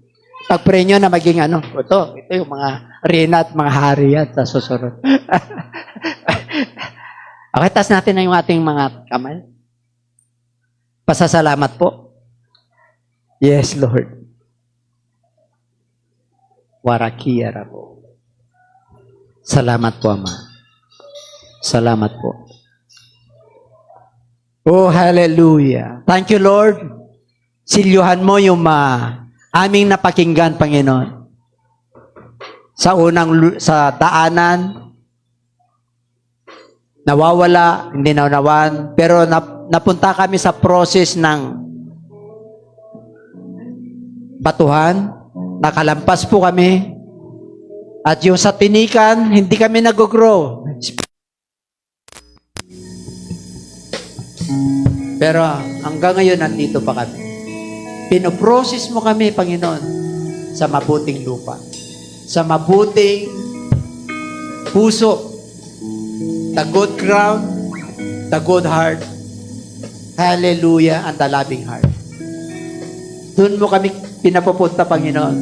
Pag-pray nyo na maging ito yung mga reyna at mga hari yan sa susunod. Okay, tas natin na yung ating mga kamay. Pasasalamat po. Yes, Lord. Warakiyara po. Salamat po, Ama. Salamat po. Oh, hallelujah. Thank you, Lord. Silyuhan mo yung aming napakinggan, Panginoon. Sa daanan, nawawala, hindi naunawan, pero napunta kami sa process ng batuhan, nakalampas po kami, at yung sa tinikan, hindi kami nag-grow. Pero hanggang ngayon, nandito pa kami. Pinoprocess mo kami, Panginoon, sa mabuting lupa. Sa mabuting puso. The good ground, the good heart, hallelujah, and the loving heart. Doon mo kami pinapupunta, Panginoon,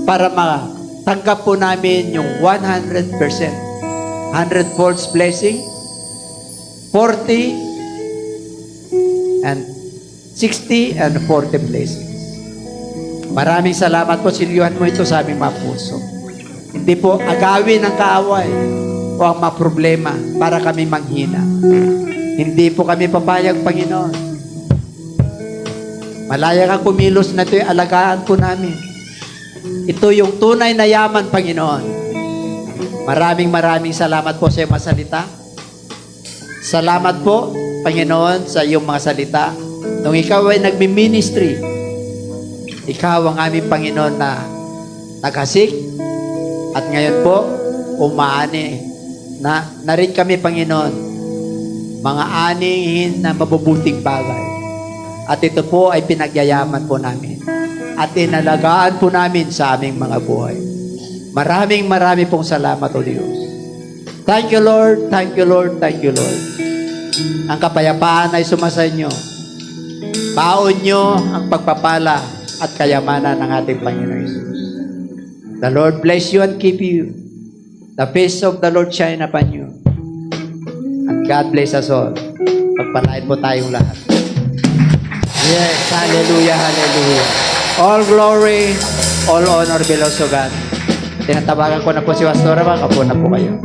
para matanggap po namin yung 100%, 100-fold blessing, 40, and 60, and 40 blessings. Maraming salamat po, silyuhan mo ito sa aming mga puso. Hindi po agawin ng kaaway o ang mga problema para kami manghina. Hindi po kami papayag, Panginoon. Malaya kang kumilos na ito, alagaan po namin. Ito yung tunay na yaman, Panginoon. Maraming salamat po sa iyong mga salita. Salamat po, Panginoon, sa iyong mga salita. Nung ikaw ay nagmi-ministry, ikaw ang aming Panginoon na naghasik, at ngayon po, umaani. Na rin kami, Panginoon, mga anihin na mabubuting bagay. At ito po ay pinagyayaman po namin. At inalagaan po namin sa aming mga buhay. Maraming pong salamat, O Diyos. Thank you, Lord. Thank you, Lord. Thank you, Lord. Ang kapayapaan ay sumasa inyo. Baon nyo ang pagpapala at kayamanan ng ating Panginoon Jesus. The Lord bless you and keep you. The face of the Lord shine upon you. And God bless us all. Pagpalain po tayong lahat. Yes, hallelujah, hallelujah. All glory, all honor belongs to God. Tinatawagan ko na po si Pastora, makapo na po kayo.